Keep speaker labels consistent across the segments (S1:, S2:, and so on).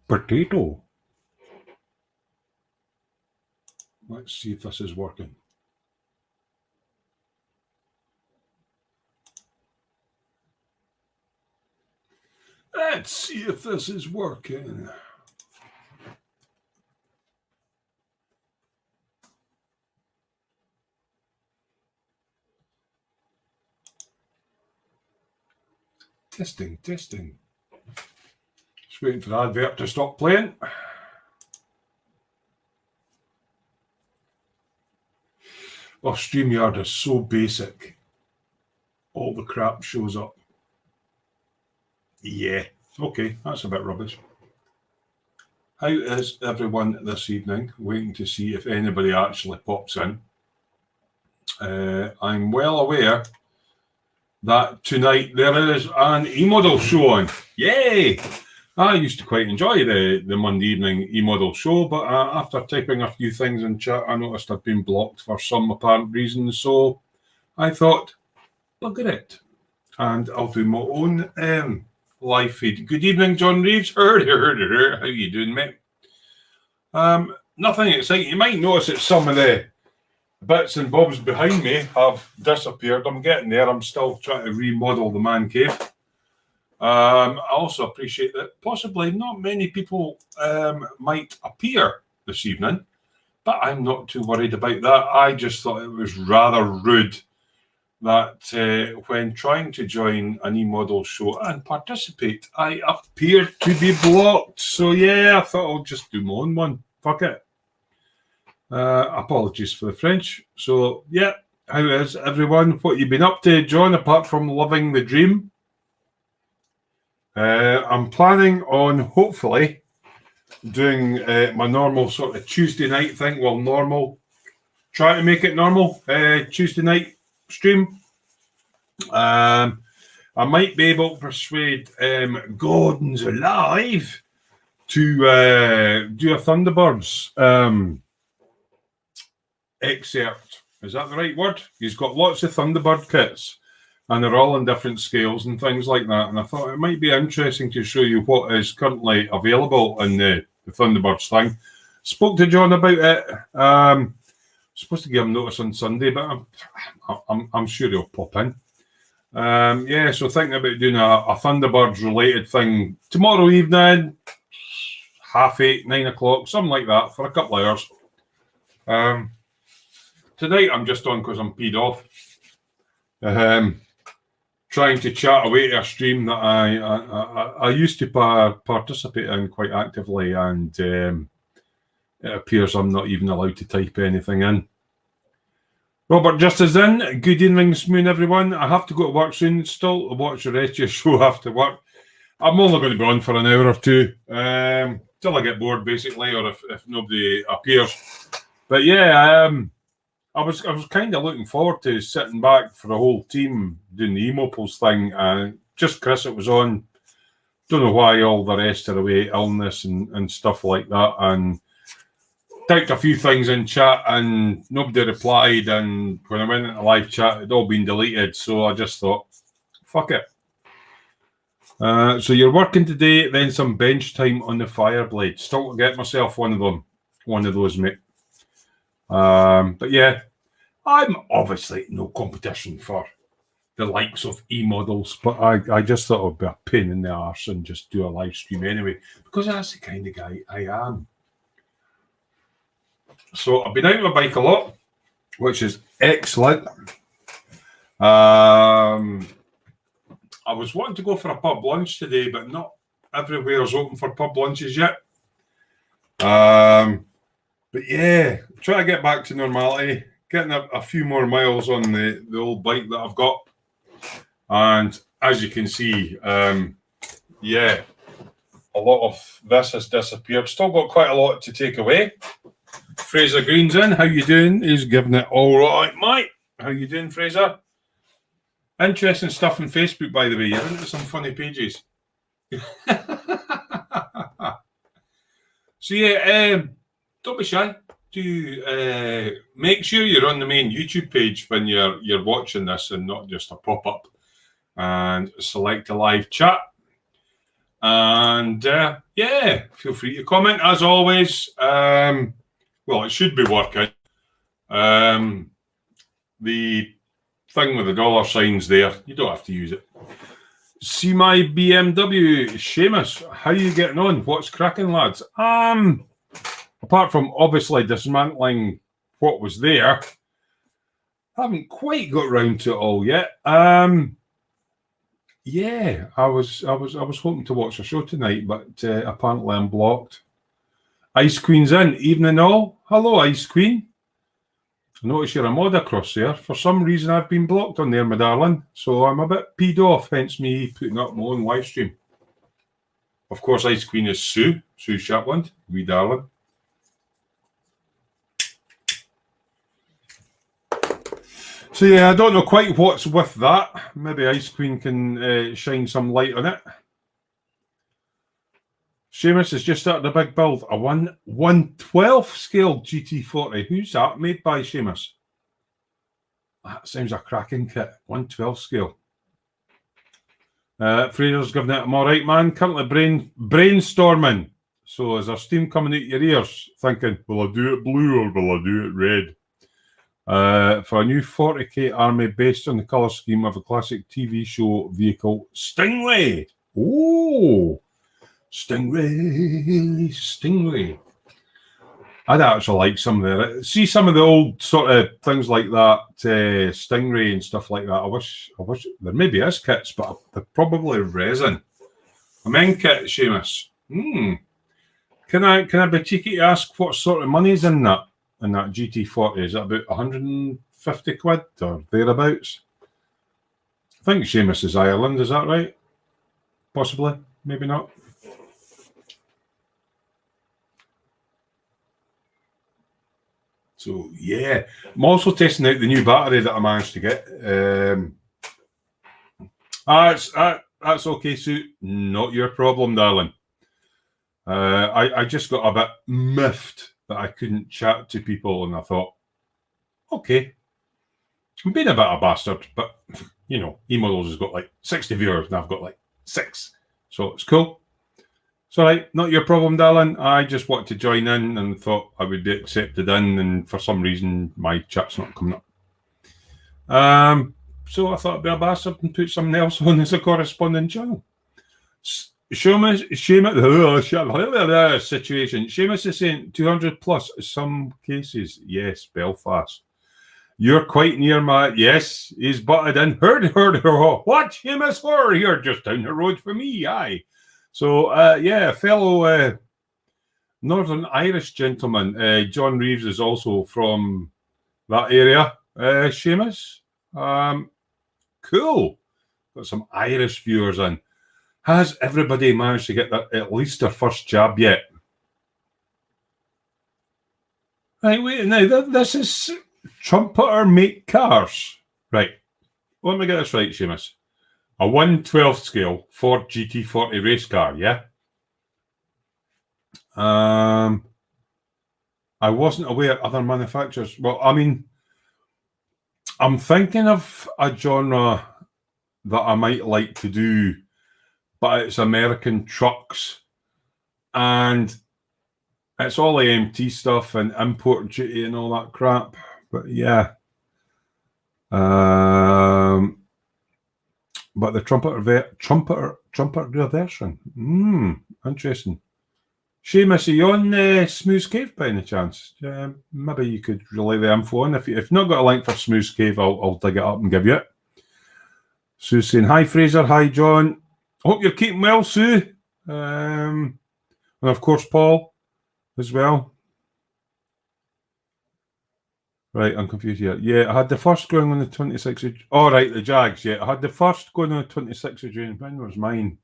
S1: Potato. Let's see if this is working. Let's see if this is working. Testing. Just waiting for the advert to stop playing. Oh, StreamYard is so basic. All the crap shows up. Yeah. Okay, that's a bit rubbish. How is everyone this evening? Waiting to see if anybody actually pops in. I'm well aware that tonight there is an emodel show on. Yay! I used to quite enjoy the Monday evening emodel show, but after typing a few things in chat, I noticed I'd been blocked for some apparent reason, so I thought, bugger it, and I'll do my own live feed. Good evening, John Reeves. How you doing, mate? Nothing exciting. You might notice that some of the bits and bobs behind me have disappeared. I'm getting there. I'm still trying to remodel the man cave. I also appreciate that possibly not many people might appear this evening, but I'm not too worried about that. I just thought it was rather rude that when trying to join an emodel show and participate, I appeared to be blocked. So yeah, I thought I'll just do my own one. Fuck it. Apologies for the French. So yeah, how is everyone? What you been up to, John, apart from living the dream? I'm planning on hopefully doing my normal sort of Tuesday night thing. Well, normal. Try to make it normal. Tuesday night stream. I might be able to persuade Gordon's Alive to do a Thunderbirds excerpt. Is that the right word? He's got lots of Thunderbird kits, and they're all in different scales and things like that. And I thought it might be interesting to show you what is currently available in the Thunderbirds thing. Spoke to John about it. Supposed to give him notice on Sunday, but I'm sure he'll pop in. Yeah, so thinking about doing a Thunderbirds related thing tomorrow evening, 8:30, 9 o'clock, something like that, for a couple of hours. Tonight I'm just on because I'm peed off. Trying to chat away to a stream that I used to participate in quite actively, and it appears I'm not even allowed to type anything in. Robert just is in. Good evening, Smoon, everyone. I have to go to work soon. Still to watch the rest of your show after work. I'm only going to be on for an hour or two, till I get bored, basically, or if nobody appears. But yeah, I was kind of looking forward to sitting back for the whole team doing the emopels thing. Just Chris, it was on. Don't know why all the rest are away, illness and stuff like that. And typed a few things in chat and nobody replied. And when I went into live chat, it'd all been deleted. So I just thought, fuck it. So you're working today, then some bench time on the Fireblade. Still to get myself one of those, mate. But yeah, I'm obviously no competition for the likes of emodels, but I just thought it would be a pain in the arse and just do a live stream anyway, because that's the kind of guy I am. So I've been out on my bike a lot, which is excellent. I was wanting to go for a pub lunch today, but not everywhere is open for pub lunches yet. But yeah, try to get back to normality, getting a few more miles on the old bike that I've got. And as you can see, yeah, a lot of this has disappeared. Still got quite a lot to take away. Fraser Green's in. How you doing? He's giving it all right, mate. How you doing, Fraser? Interesting stuff on Facebook, by the way. You're into some funny pages. So yeah, don't be shy. To make sure you're on the main YouTube page when you're watching this and not just a pop-up, and select a live chat. And yeah, feel free to comment as always. Well, it should be working. The thing with the dollar signs there, you don't have to use it. See my BMW, Seamus. How are you getting on? What's cracking, lads? Apart from obviously dismantling what was there, haven't quite got round to it all yet. Yeah, I was hoping to watch a show tonight, but apparently I'm blocked. Ice Queen's in, evening all. Hello, Ice Queen. I notice you're a mod across there. For some reason, I've been blocked on there, my darling. So I'm a bit peed off, hence me putting up my own live stream. Of course, Ice Queen is Sue Shetland, wee darling. So yeah, I don't know quite what's with that. Maybe Ice Queen can shine some light on it. Seamus has just started a big build, a 1/12 scale GT40. Who's that made by, Seamus? That sounds a cracking kit, 1/12 scale. Fraser's giving it, I'm all right, man. Currently brainstorming. So is there steam coming out your ears, thinking, will I do it blue or will I do it red? For a new 40k army based on the colour scheme of a classic TV show vehicle, Stingray. Oh, Stingray. I'd actually like some of the old sort of things like that, Stingray and stuff like that. I wish there maybe is kits, but they're probably resin. I'm in kit, Seamus. Can I be cheeky to ask what sort of money's in that GT40? Is it about 150 quid or thereabouts? I think Seamus is Ireland, is that right? Possibly, maybe not. So yeah, I'm also testing out the new battery that I managed to get. That's okay, Sue. Not your problem, darling. I just got a bit miffed that I couldn't chat to people, and I thought, okay, I'm being a bit of a bastard, but you know, emodels has got like 60 viewers, and I've got like 6, so it's cool. It's all right, not your problem, darling. I just wanted to join in and thought I would be accepted in, and for some reason my chat's not coming up. So I thought I'd be a bastard and put something else on as a corresponding channel. Seamus situation. Seamus is saying 200 plus some cases. Yes, Belfast. You're quite near my... Yes, he's butted in. Heard. What, Seamus? You're just down the road from me, aye. So, yeah, fellow Northern Irish gentleman, John Reeves is also from that area. Seamus? Cool. Got some Irish viewers in. Has everybody managed to get at least their first jab yet? Right, wait, now, this is Trumpeter make cars. Right, let me get this right, Seamus. A 1/12 scale Ford GT40 race car, yeah? I wasn't aware other manufacturers... Well, I mean, I'm thinking of a genre that I might like to do, but it's American trucks, and it's all AMT stuff and import duty and all that crap. But yeah, but the trumpeter version. Interesting. Seamus, are you on Smooth Cave by any chance? Maybe you could relay the info on. If you've not got a link for Smooth Cave, I'll dig it up and give you it. Sue's saying, hi Fraser, hi John. Hope you're keeping well, Sue. And of course, Paul as well. Right, I'm confused here. Yeah, I had the first going on the 26th of... Oh, right, the Jags, yeah. I had the first going on the 26th of June. When was mine?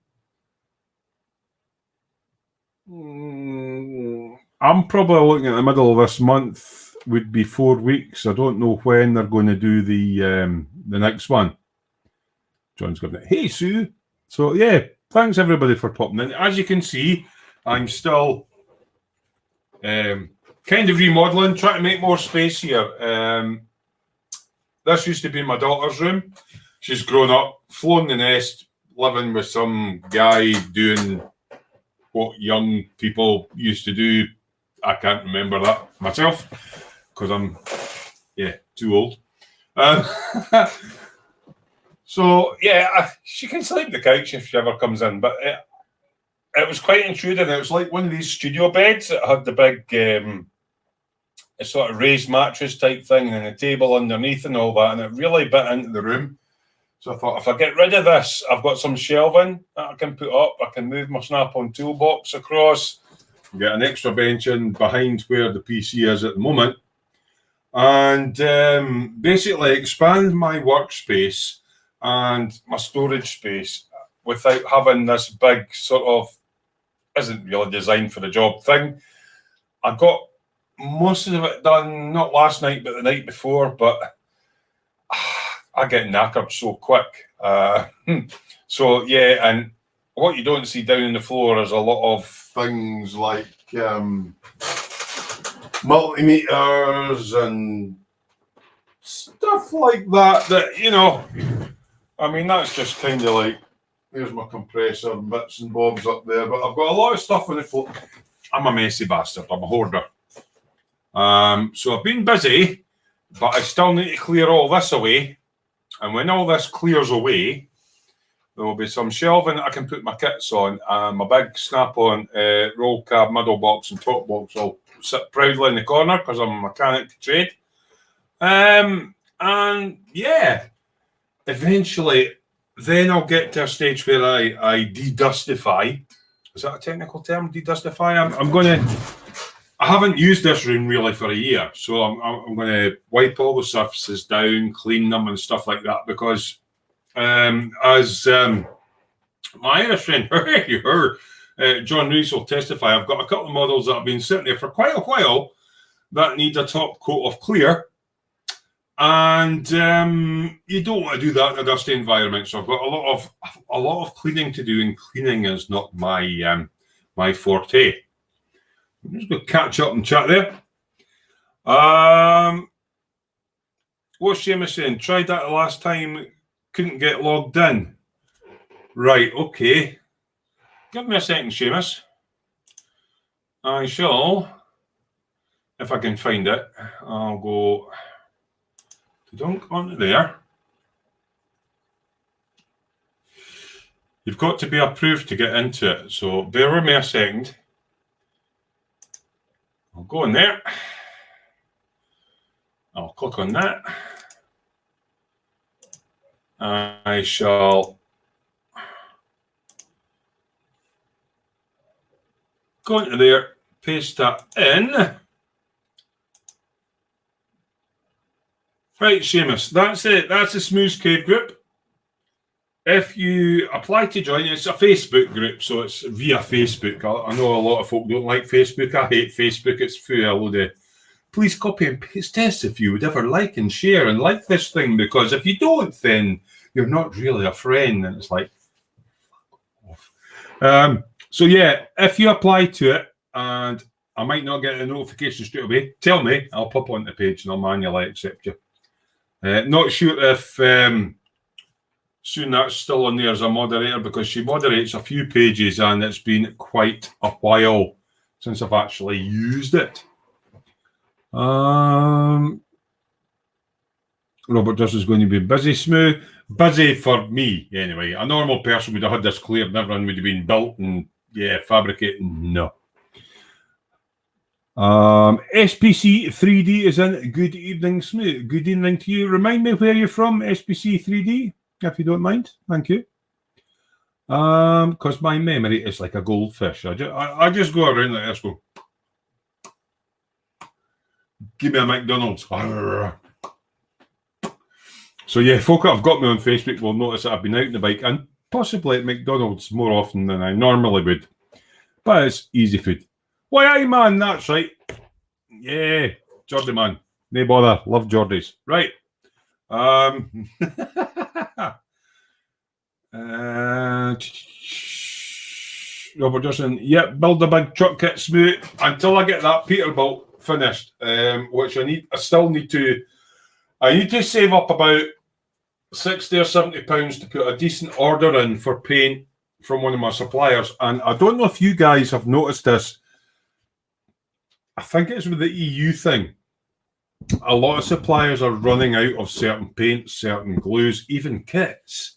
S1: I'm probably looking at the middle of this month. Would be 4 weeks. I don't know when they're going to do the next one. John's giving it. Hey, Sue. So, yeah, thanks everybody for popping in. As you can see, I'm still kind of remodeling, trying to make more space here. This used to be my daughter's room. She's grown up, flown the nest, living with some guy doing what young people used to do. I can't remember that myself because I'm, too old. So, she can sleep on the couch if she ever comes in, but it was quite intruding. It was like one of these studio beds that had the big sort of raised mattress type thing and a table underneath and all that, and it really bit into the room. So I thought, if I get rid of this, I've got some shelving that I can put up. I can move my snap-on toolbox across, get an extra bench in behind where the PC is at the moment, and basically expand my workspace and my storage space without having this big sort of, isn't really designed for the job thing. I got most of it done, not last night, but the night before, but I get knackered so quick. So, yeah, and what you don't see down on the floor is a lot of things like multimeters and stuff like that, you know, I mean, that's just kind of like, there's my compressor, bits and bobs up there, but I've got a lot of stuff on the floor. I'm a messy bastard. I'm a hoarder. So I've been busy, but I still need to clear all this away. And when all this clears away, there will be some shelving that I can put my kits on, and my big snap-on roll cab, middle box, and top box will sit proudly in the corner because I'm a mechanic to trade. And yeah, eventually, then I'll get to a stage where I dedustify. Is that a technical term? Dedustify? I haven't used this room really for a year, so I'm going to wipe all the surfaces down, clean them and stuff like that, because as my Irish friend, John Rees will testify, I've got a couple of models that have been sitting there for quite a while that need a top coat of clear, and you don't want to do that in a dusty environment. So I've got a lot of cleaning to do, and cleaning is not my my forte. I'm just going to catch up and chat there. What's Seamus saying? Tried that the last time, couldn't get logged in. Right, okay. Give me a second, Seamus. I shall, if I can find it, I'll go dunk onto there. You've got to be approved to get into it, so bear with me a second. I'll go in there. I'll click on that. I shall go into there, paste that in. Right, Seamus, that's it. That's the Smooth Cave group. If you apply to join, it's a Facebook group, so it's via Facebook. I know a lot of folk don't like Facebook. I hate Facebook. It's full of a load of, please copy and paste this if you would ever like and share and like this thing, because if you don't, then you're not really a friend. And it's like, fuck off. So yeah, if you apply to it and I might not get a notification straight away, tell me. I'll pop on the page and I'll manually accept you. Not sure if soon that's still on there as a moderator, because she moderates a few pages and it's been quite a while since I've actually used it. Robert Just is going to be busy, Smooth. Busy for me, anyway. A normal person would have had this cleared and everyone would have been built and, yeah, fabricating. No. SPC 3D is in. Good evening, Smooth. Good evening to you. Remind me where you're from, SPC 3D, if you don't mind. Thank you. Because my memory is like a goldfish. I just go around like this, go, give me a McDonald's. So yeah, folk that have got me on Facebook will notice that I've been out on the bike and possibly at McDonald's more often than I normally would. But it's easy food. Why, aye, man, that's right. Yeah, Geordie man. No bother. Love Geordies. Right. Robert Justin, yep, build a big truck kit, Smooth, until I get that Peterbilt finished, which I need to save up about £60 or £70 to put a decent order in for paint from one of my suppliers, and I don't know if you guys have noticed this. I think it's with the EU thing. A lot of suppliers are running out of certain paints, certain glues, even kits.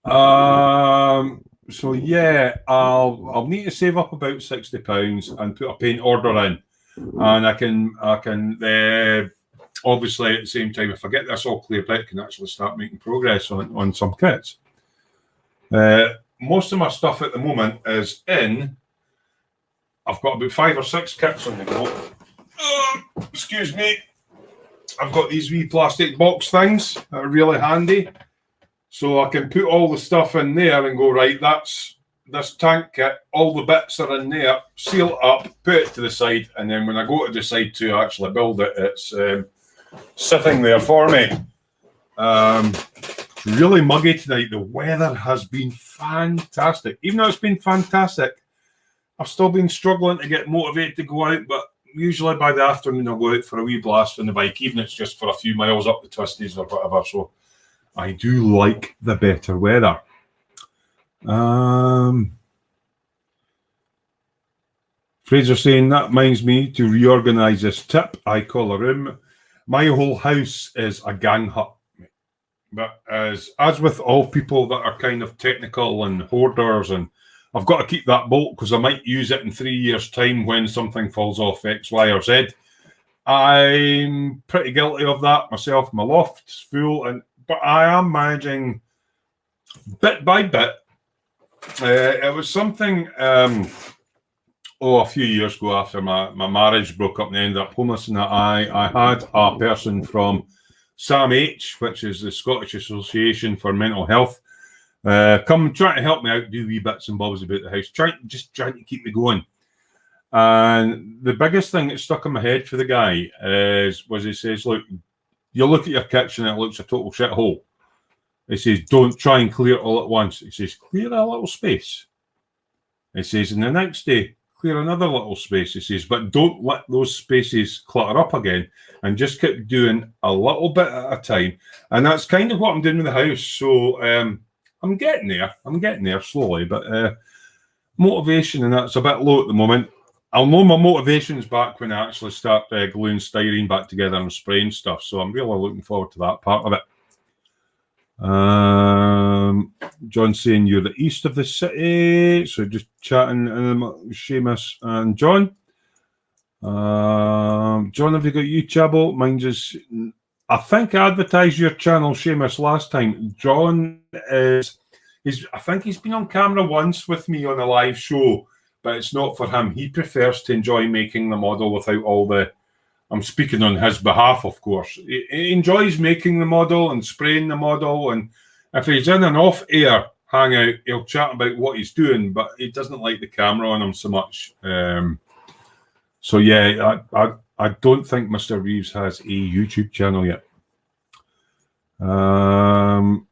S1: So yeah, I'll need to save up about £60 and put a paint order in, and I can obviously at the same time, if I get this all cleared out, I can actually start making progress on some kits. Most of my stuff at the moment is in. I've got about 5 or 6 kits on the go. Excuse me. I've got these wee plastic box things that are really handy. So I can put all the stuff in there and go, right, that's this tank kit. All the bits are in there, seal it up, put it to the side, and then when I go to decide to actually build it, it's sitting there for me. It's really muggy tonight. The weather has been fantastic. Even though it's been fantastic, I've still been struggling to get motivated to go out, but usually by the afternoon I'll go out for a wee blast on the bike, even if it's just for a few miles up the twisties or whatever. So I do like the better weather. Fraser saying, that reminds me to reorganise this tip I call a room. My whole house is a gang hut. But as with all people that are kind of technical and hoarders, and I've got to keep that bolt because I might use it in 3 years' time when something falls off X, Y, or Z. I'm pretty guilty of that myself. My loft's full, but I am managing bit by bit. It was something a few years ago after my marriage broke up and I ended up homeless, and I had a person from SAMH, which is the Scottish Association for Mental Health, come trying to help me out, do wee bits and bobs about the house, trying to keep me going. And the biggest thing that stuck in my head for the guy was he says, look, you look at your kitchen and it looks a total shithole. He says, don't try and clear it all at once. He says, clear a little space. He says, and the next day, clear another little space. He says, but don't let those spaces clutter up again, and just keep doing a little bit at a time. And that's kind of what I'm doing with the house. So I'm getting there. I'm getting there slowly, but motivation and that's a bit low at the moment. I'll know my motivation's back when I actually start gluing styrene back together and spraying stuff. So I'm really looking forward to that part of it. John saying you're the east of the city, so just chatting. Seamus and John. John, have you got you, Chabo? Mine's is. I think I advertised your channel, Seamus, last time. John is. I think he's been on camera once with me on a live show, but it's not for him. He prefers to enjoy making the model without all the. I'm speaking on his behalf, of course. He enjoys making the model and spraying the model, and if he's in an off-air hangout, he'll chat about what he's doing, but he doesn't like the camera on him so much. So yeah, I don't think Mr. Reeves has a YouTube channel yet. Seamus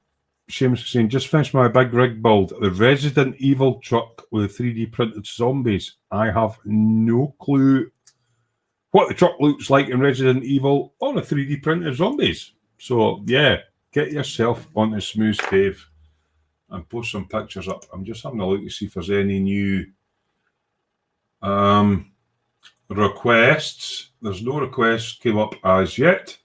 S1: is saying, just finished my big rig build, the Resident Evil truck with 3D printed zombies. I have no clue what the truck looks like in Resident Evil or the 3D printed zombies. So yeah, get yourself onto Smooth Cave and post some pictures up. I'm just having a look to see if there's any new requests. There's no requests came up as yet.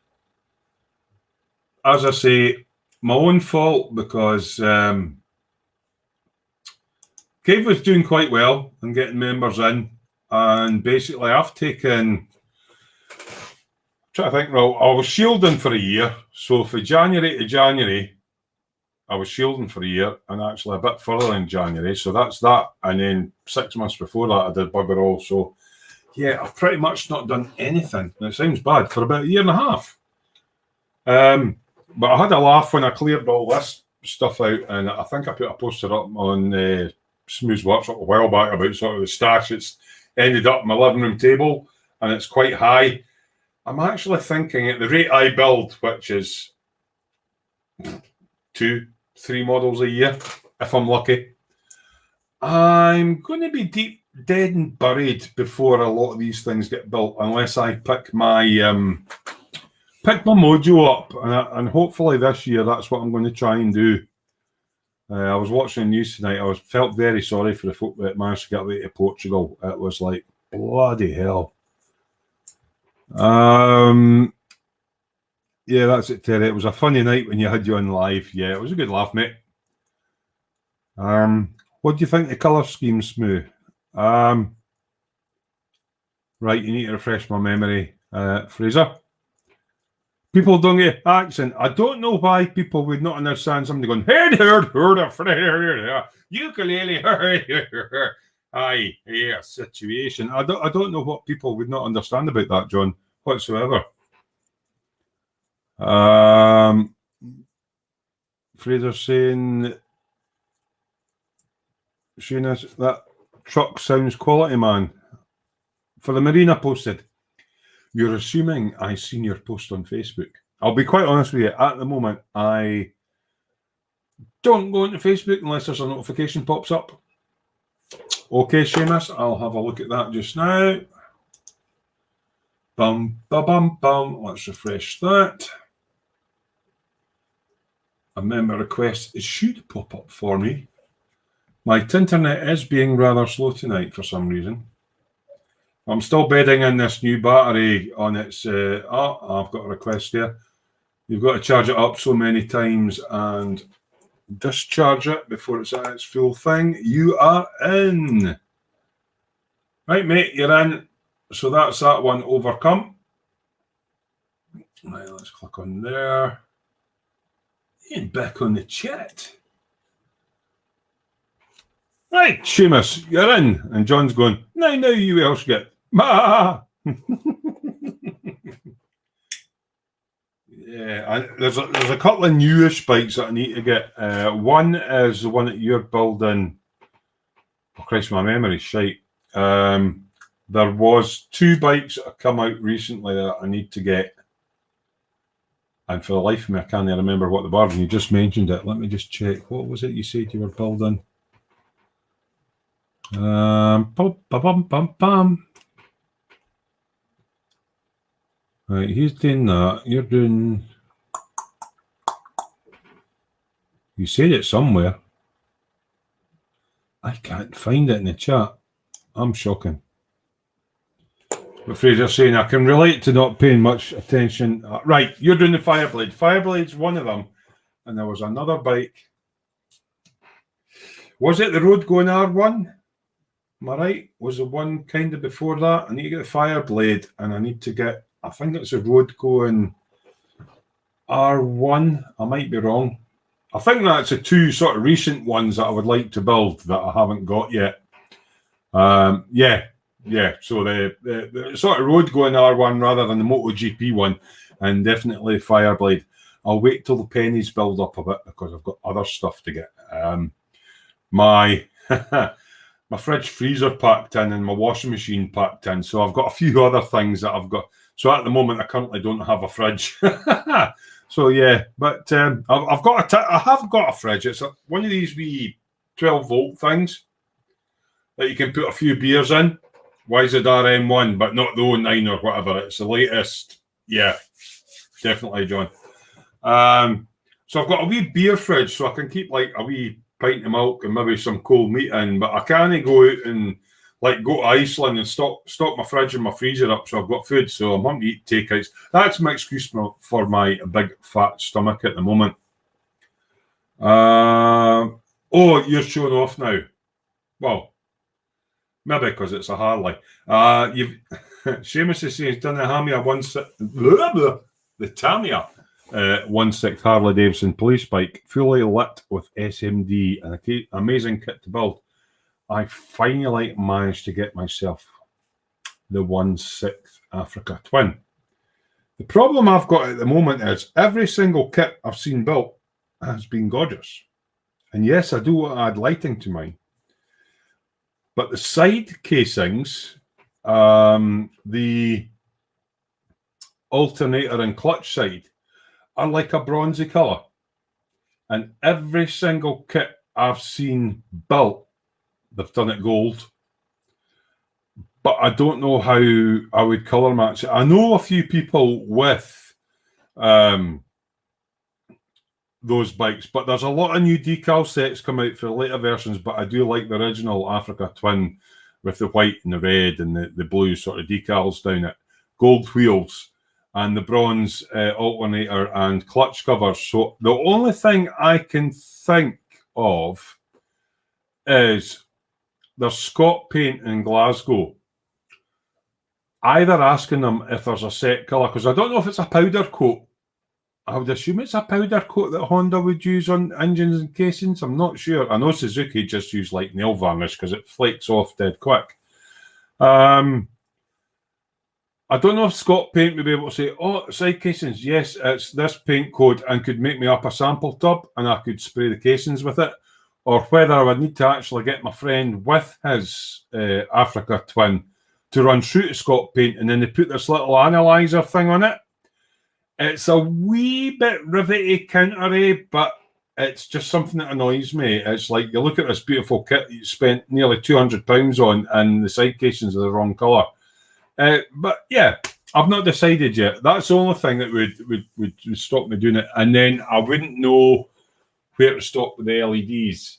S1: As I say, my own fault because Cave was doing quite well and getting members in, and basically I've taken. I think, well, I was shielding for a year. So for January to January, I was shielding for a year, and actually a bit further in January. So that's that. And then 6 months before that, I did bugger all. So yeah, I've pretty much not done anything. And it sounds bad for about a year and a half. But I had a laugh when I cleared all this stuff out, and I think I put a poster up on Smooth Workshop a while back about sort of the stash. It's ended up on my living room table, and it's quite high. I'm actually thinking at the rate I build, which is 2-3 models a year, if I'm lucky, I'm going to be dead and buried before a lot of these things get built, unless I pick my mojo up, and hopefully this year that's what I'm going to try and do. I was watching the news tonight. I felt very sorry for the folk that managed to get away to Portugal. It was like, bloody hell. Yeah, that's it, Terry. It was a funny night when you had you on live. Yeah, it was a good laugh, mate. What do you think the colour scheme's smooth? Right, you need to refresh my memory. Fraser? People don't get accent. I don't know why people would not understand somebody going, ukulele, aye, yeah, situation. I don't know what people would not understand about that, John, whatsoever. Fraser saying, Shane, that truck sounds quality, man. For the Marina posted, you're assuming I seen your post on Facebook. I'll be quite honest with you. At the moment, I don't go into Facebook unless there's a notification pops up. Okay, Seamus, I'll have a look at that just now. Bum, ba, bum, bum. Let's refresh that. A member request. It should pop up for me. My internet is being rather slow tonight for some reason. I'm still bedding in this new battery on its... I've got a request here. You've got to charge it up so many times and discharge it before it's at its full thing. You are in. Right, mate, you're in. So that's that one overcome. Right, let's click on there. And back on the chat. Right, Seamus, you're in. And John's going, now you Welsh get. Ma! Yeah, there's a couple of newish bikes that I need to get. One is the one that you're building. Oh, Christ, my memory's shite. There was 2 bikes that have come out recently that I need to get. And for the life of me, I can't remember what they were. And you just mentioned it. Let me just check. What was it you said you were building? Right, he's doing that. You're doing... You said it somewhere. I can't find it in the chat. I'm shocking. But Fraser's saying, I can relate to not paying much attention. Right, you're doing the Fireblade. Fireblade's one of them. And there was another bike. Was it the road going R1? Am I right? Was the one kind of before that? I need to get the Fireblade and I need to get, I think it's a road going R1. I might be wrong. I think that's the 2 sort of recent ones that I would like to build that I haven't got yet. Yeah. So the sort of road going R1 rather than the MotoGP one, and definitely Fireblade. I'll wait till the pennies build up a bit because I've got other stuff to get. My my fridge freezer packed in and my washing machine packed in. So I've got a few other things that I've got. So at the moment, I currently don't have a fridge. So yeah, but I have got a fridge. It's one of these wee 12-volt things that you can put a few beers in. YZ RM1, but not the 09 or whatever. It's the latest. Yeah, definitely, John. So I've got a wee beer fridge, so I can keep like a wee pint of milk and maybe some cold meat in. But I can't go out and like go to Iceland and stock my fridge and my freezer up so I've got food. So I'm having to eat takeouts. That's my excuse for my big fat stomach at the moment. Oh, you're showing off now. Well, maybe because it's a Harley. Seamus is saying he's done the Tamiya 1/6 Harley Davidson police bike, fully lit with SMD and an amazing kit to build. I finally managed to get myself the 1/6 Africa Twin. The problem I've got at the moment is every single kit I've seen built has been gorgeous. And yes, I do add lighting to mine. But the side casings, the alternator and clutch side, are like a bronzy colour. And every single kit I've seen built, they've done it gold. But I don't know how I would colour match it. I know a few people with those bikes. But there's a lot of new decal sets come out for the later versions, but I do like the original Africa Twin with the white and the red and the blue sort of decals down it, gold wheels, and the bronze alternator and clutch covers. So the only thing I can think of is there's Scott Paint in Glasgow. Either asking them if there's a set colour, because I don't know if it's a powder coat. I would assume it's a powder coat that Honda would use on engines and casings. I'm not sure. I know Suzuki just use like nail varnish because it flakes off dead quick. I don't know if Scott Paint would be able to say, oh, side casings, yes, it's this paint code, and could make me up a sample tub and I could spray the casings with it, or whether I would need to actually get my friend with his Africa Twin to run through to Scott Paint, and then they put this little analyzer thing on it. It's a wee bit rivety, countery, but it's just something that annoys me. It's like you look at this beautiful kit you spent nearly £200 on, and the side casings are the wrong colour. But yeah, I've not decided yet. That's the only thing that would stop me doing it. And then I wouldn't know where to stop with the LEDs.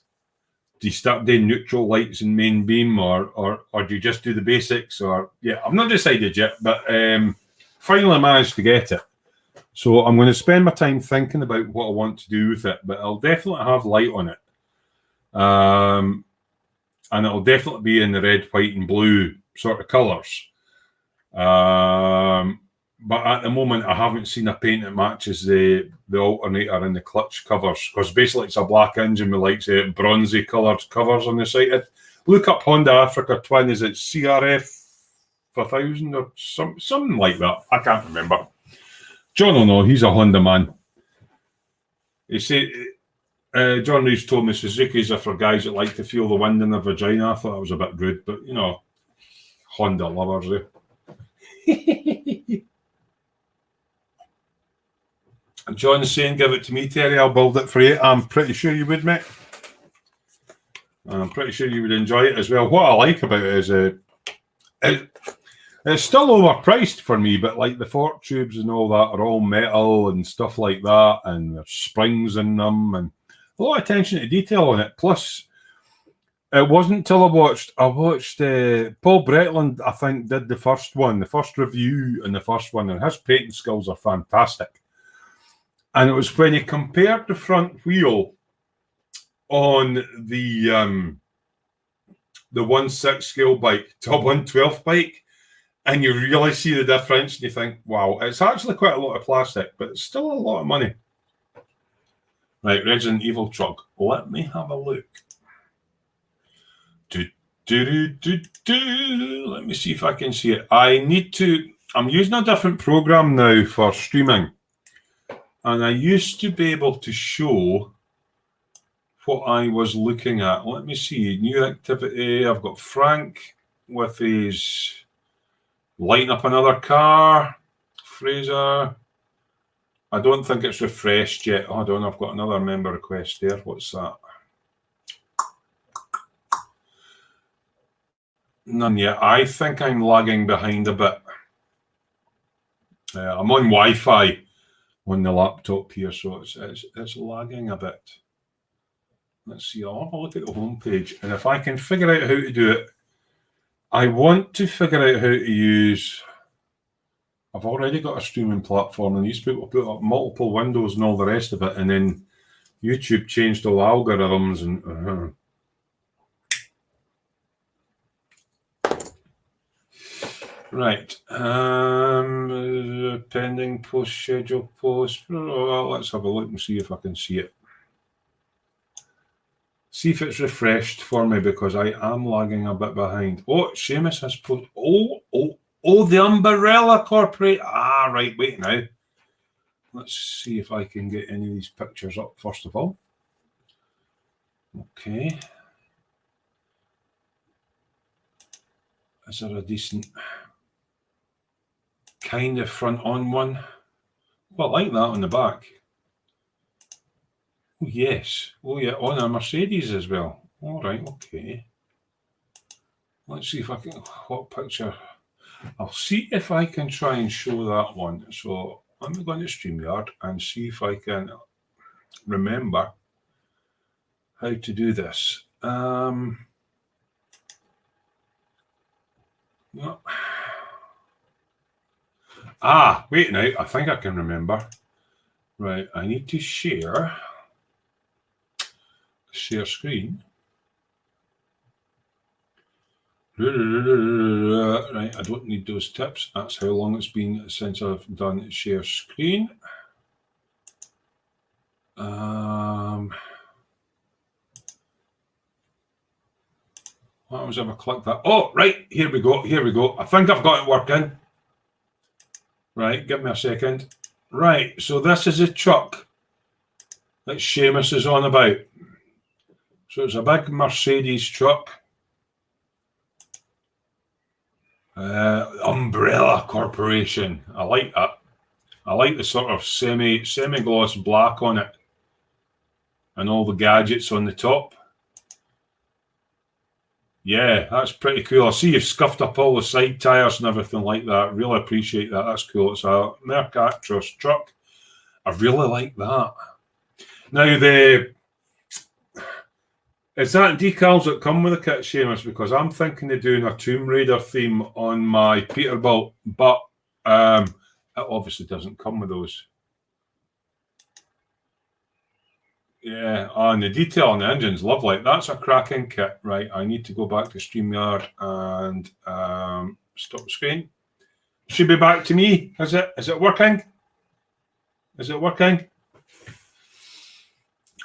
S1: Do you start doing neutral lights and main beam, or do you just do the basics? Or yeah, I've not decided yet, but finally managed to get it. So I'm going to spend my time thinking about what I want to do with it, but I'll definitely have light on it. And it'll definitely be in the red, white, and blue sort of colours. But at the moment, I haven't seen a paint that matches the alternator and the clutch covers, because basically it's a black engine with like bronzy coloured covers on the side. Look up Honda Africa Twin. Is it CRF 1000 or something like that? I can't remember. John will know. He's a Honda man. He said, John Reeves told me Suzuki's are for guys that like to feel the wind in their vagina. I thought that was a bit rude, but you know, Honda lovers, eh? John's saying, give it to me, Terry. I'll build it for you. I'm pretty sure you would, mate. And I'm pretty sure you would enjoy it as well. What I like about it is it's still overpriced for me, but like the fork tubes and all that are all metal and stuff like that, and there's springs in them and a lot of attention to detail on it. Plus, it wasn't until I watched Paul Bretland, I think, did the first review and the first one, and his painting skills are fantastic. And it was when he compared the front wheel on the 1/6 scale bike to a 1/12 bike, and you really see the difference, and you think, wow, it's actually quite a lot of plastic, but it's still a lot of money. Right, Resident Evil truck. Let me have a look. Let me see if I can see it. I'm using a different program now for streaming. And I used to be able to show what I was looking at. Let me see. New activity. I've got Frank with his lighting up another car. Fraser. I don't think it's refreshed yet. Hold on. I've got another member request there. What's that? None yet. I think I'm lagging behind a bit. I'm on Wi-Fi on the laptop here, so it's lagging a bit. Let's see. I'll have a look at the homepage, and if I can figure out how to do it, I want to figure out how to use. I've already got a streaming platform, and these people put up multiple windows and all the rest of it, and then YouTube changed all the algorithms and. Right. Pending post, schedule post. Let's have a look and see if I can see it. See if it's refreshed for me, because I am lagging a bit behind. Oh, Seamus has put. Oh, the Umbrella Corporate. Right. Wait now. Let's see if I can get any of these pictures up first of all. Okay. Is there a decent kind of front on one? Well, I like that on the back. Oh, yes. Oh, yeah, on a Mercedes as well. All right, okay. Let's see if I can. What picture? I'll see if I can try and show that one. So let me go into StreamYard and see if I can. remember how to do this. Wait now. I think I can remember. Right, I need to share screen. Right, I don't need those tips. That's how long it's been since I've done share screen. What happens if I click that? Oh, right, here we go. Here we go. I think I've got it working. Right, give me a second. Right, so this is a truck that Seamus is on about. So it's a big Mercedes truck. Umbrella Corporation. I like that. I like the sort of semi-gloss black on it. And all the gadgets on the top. Yeah, that's pretty cool. I see you've scuffed up all the side tyres and everything like that. Really appreciate that. That's cool. It's a Merc Actros truck. I really like that. Now, is that decals that come with the kit, Seamus? Because I'm thinking of doing a Tomb Raider theme on my Peterbilt, but it obviously doesn't come with those. Yeah, and the detail on the engine's lovely. That's a cracking kit. Right, I need to go back to StreamYard and stop the screen. Should be back to me. Is it working? Is it working?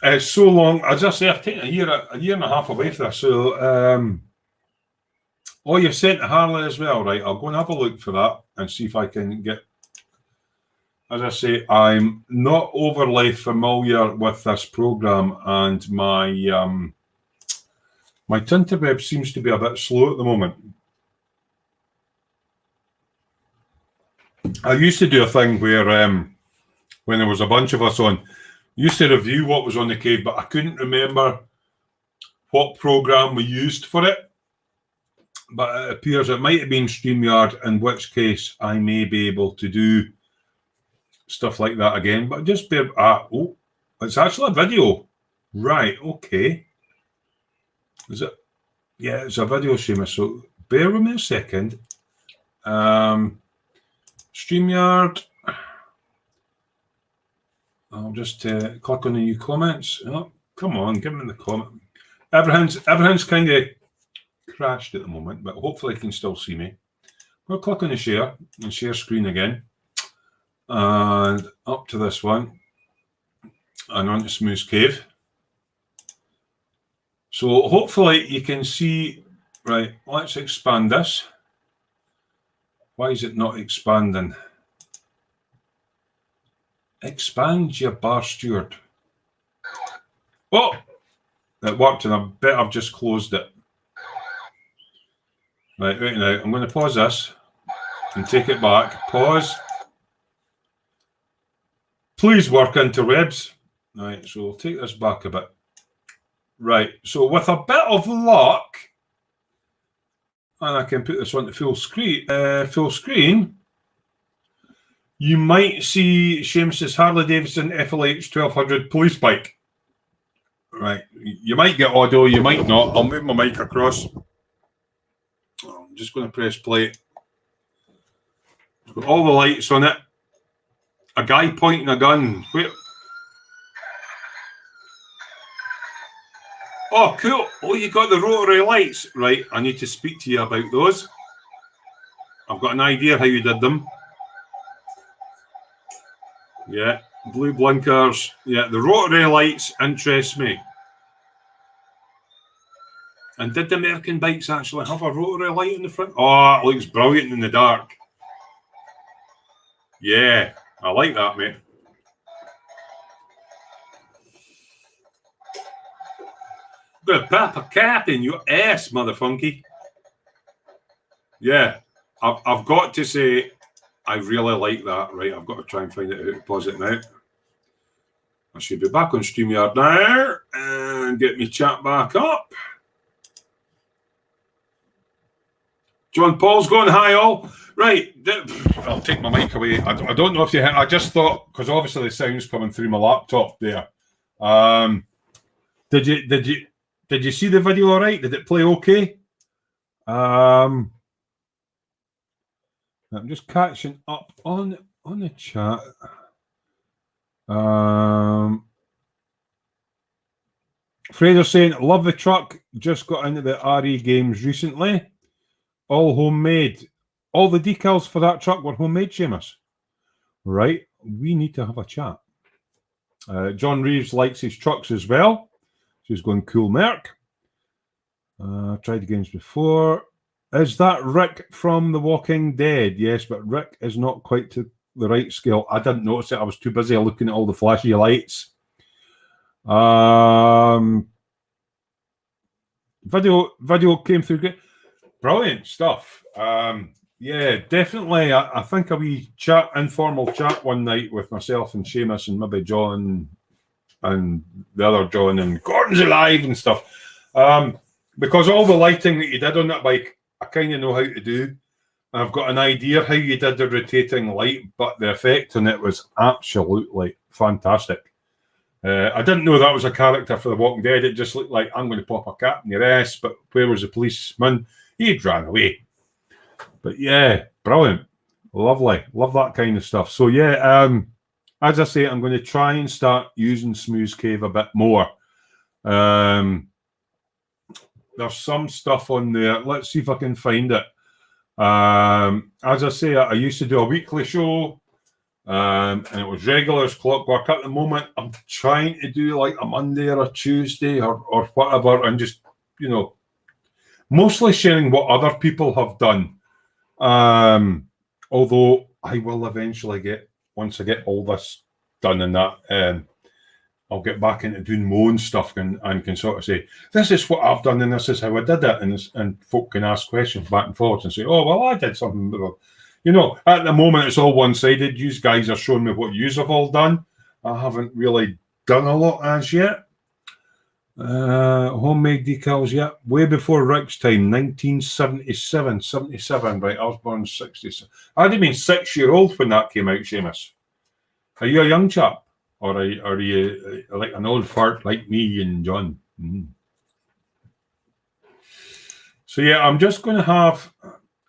S1: It's so long. As I say, I've taken a year and a half away from this. So, you've sent to Harley as well, right? I'll go and have a look for that and see if I can get. As I say, I'm not overly familiar with this program, and my Tinterweb seems to be a bit slow at the moment. I used to do a thing where, when there was a bunch of us on, used to review what was on the cave, but I couldn't remember what program we used for it. But it appears it might have been StreamYard, in which case I may be able to do stuff like that again. But just bear. It's actually a video. Right, okay. Is it? Yeah, it's a video, Seamus. So bear with me a second. StreamYard. I'll just click on the new comments. Oh, come on, give me the comment. Everything's kind of crashed at the moment, but hopefully you can still see me. We'll click on the share and share screen again. And up to this one. And on to Smooth Cave. So hopefully you can see. Right, let's expand this. Why is it not expanding? Expand your bar steward. Oh, it worked, and I bet I've just closed it. Right now, I'm going to pause this and take it back. Pause. Please work interwebs. Right, so we'll take this back a bit. Right, so with a bit of luck, and I can put this on to full screen, you might see Seamus's Harley Davidson FLH 1200 police bike. Right, you might get audio, you might not. I'll move my mic across. I'm just going to press play. It's got all the lights on it. A guy pointing a gun. Wait. Oh, cool. Oh, you got the rotary lights. Right, I need to speak to you about those. I've got an idea how you did them. Yeah, blue blinkers. Yeah, the rotary lights interest me. And did the American bikes actually have a rotary light in the front? Oh, it looks brilliant in the dark. Yeah, I like that, mate. Gonna pop a cap in your ass, motherfunky. Yeah, I've got to say, I really like that. Right, I've got to try and find out how to pause it now. I should be back on StreamYard now and get me chat back up. John Paul's going, hi all. Right, I'll take my mic away. I don't know if you heard, I just thought, because obviously the sound's coming through my laptop there. Did you see the video all right? Did it play okay? I'm just catching up on the chat. Fraser saying, love the truck. Just got into the RE games recently. All homemade. All the decals for that truck were homemade, Seamus. Right. We need to have a chat. John Reeves likes his trucks as well. She's going cool Merc. Tried the games before. Is that Rick from The Walking Dead? Yes, but Rick is not quite to the right scale. I didn't notice it. I was too busy looking at all the flashy lights. Video came through great. Brilliant stuff. Yeah, definitely. I think a wee informal chat one night with myself and Seamus and maybe John and the other John and Gordon's alive and stuff. Because all the lighting that you did on that bike, I kind of know how to do. I've got an idea how you did the rotating light, but the effect on it was absolutely fantastic. I didn't know that was a character for The Walking Dead. It just looked like, I'm going to pop a cap in your ass, but where was the policeman? He'd ran away. But yeah, brilliant. Lovely. Love that kind of stuff. So yeah, as I say, I'm going to try and start using Smooth Cave a bit more. There's some stuff on there. Let's see if I can find it. As I say, I used to do a weekly show, and it was regular as clockwork. At the moment, I'm trying to do like a Monday or a Tuesday or whatever, and just, you know, mostly sharing what other people have done. Although I will eventually once I get all this done and that, I'll get back into doing my own stuff and can sort of say, this is what I've done and this is how I did it. And folk can ask questions back and forth and say, oh, well, I did something. You know, at the moment, it's all one-sided. You guys are showing me what you have all done. I haven't really done a lot as yet. Homemade decals, yeah. Way before Rick's time, 1977, 77, right? I was born 67. I'd have been 6-year-old when that came out, Seamus. Are you a young chap? Or are you like an old fart like me and John? So yeah, I'm just going to have,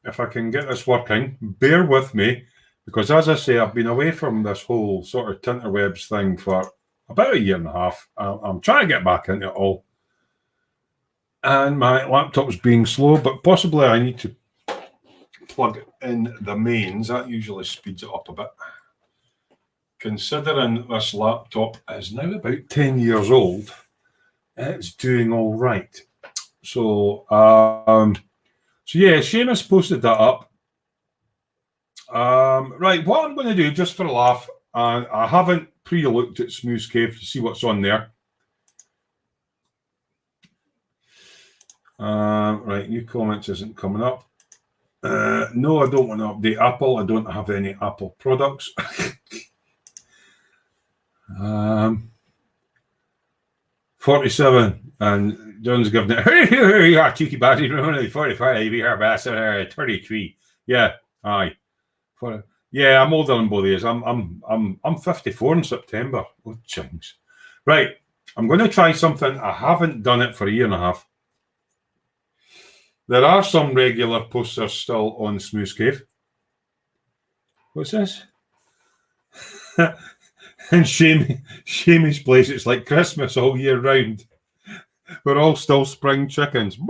S1: if I can get this working, bear with me, because as I say, I've been away from this whole sort of Tinterwebs thing for about a year and a half. I'm trying to get back into it all. And my laptop's being slow, but possibly I need to plug in the mains. That usually speeds it up a bit. Considering this laptop is now about 10 years old, it's doing all right. So, yeah, Seamus posted that up. Right, what I'm going to do, just for a laugh, and I haven't pre-looked at Smooth Cave to see what's on there. Right, new comments isn't coming up. No, I don't want to update Apple. I don't have any Apple products. 47, and John's giving it. Hey, you are cheeky bastard. 45, you are bastard. 33. Yeah, aye. Yeah, I'm older than both of you. I'm 54 in September. Oh, chings. Right, I'm going to try something. I haven't done it for a year and a half. There are some regular posters still on Smooth Cave. What's this? And Shamey's place, it's like Christmas all year round. We're all still spring chickens. Is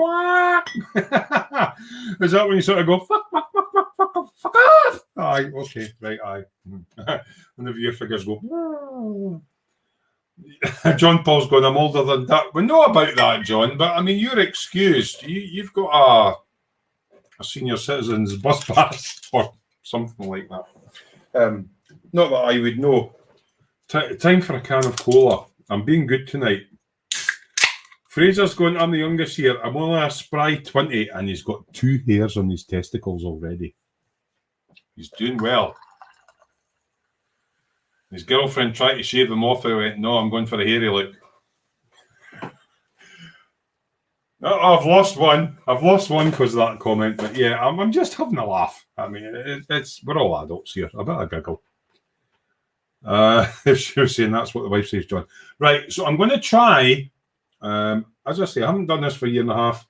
S1: that when you sort of go, fuck off? Aye, okay, right, aye. And the viewer figures go, John Paul's going, I'm older than that. We know about that, John, but I mean, you're excused. You've got a senior citizen's bus pass or something like that. Not that I would know. Time for a can of cola. I'm being good tonight. Fraser's going, I'm the youngest here. I'm only a spry 20, and he's got 2 hairs on his testicles already. He's doing well. His girlfriend tried to shave him off. I went, no, I'm going for a hairy look. No, I've lost one. I've lost one because of that comment. But yeah, I'm just having a laugh. I mean, we're all adults here. I better giggle. If she was saying that's what the wife says, John. Right, so I'm going to try, as I say, I haven't done this for a year and a half.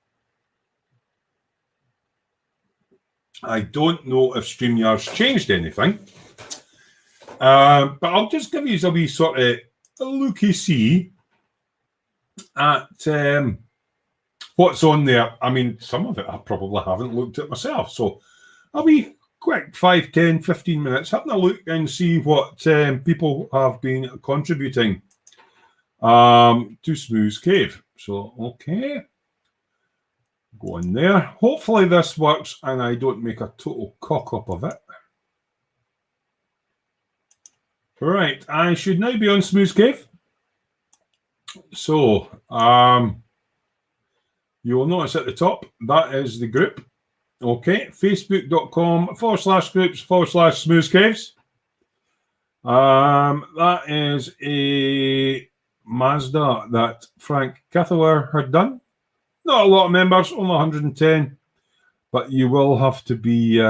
S1: I don't know if StreamYard's changed anything. But I'll just give you a wee sort of a looky-see at what's on there. I mean, some of it I probably haven't looked at myself. So I'll be quick 5, 10, 15 minutes having a look and see what people have been contributing to Smooth Cave. So, okay. Go in there. Hopefully this works and I don't make a total cock-up of it. Right, I should now be on Smooth Cave. So, you will notice at the top, that is the group. Okay, facebook.com/groups/Smooth Caves. That is a Mazda that Frank Cathawer had done. Not a lot of members, only 110, but you will have to be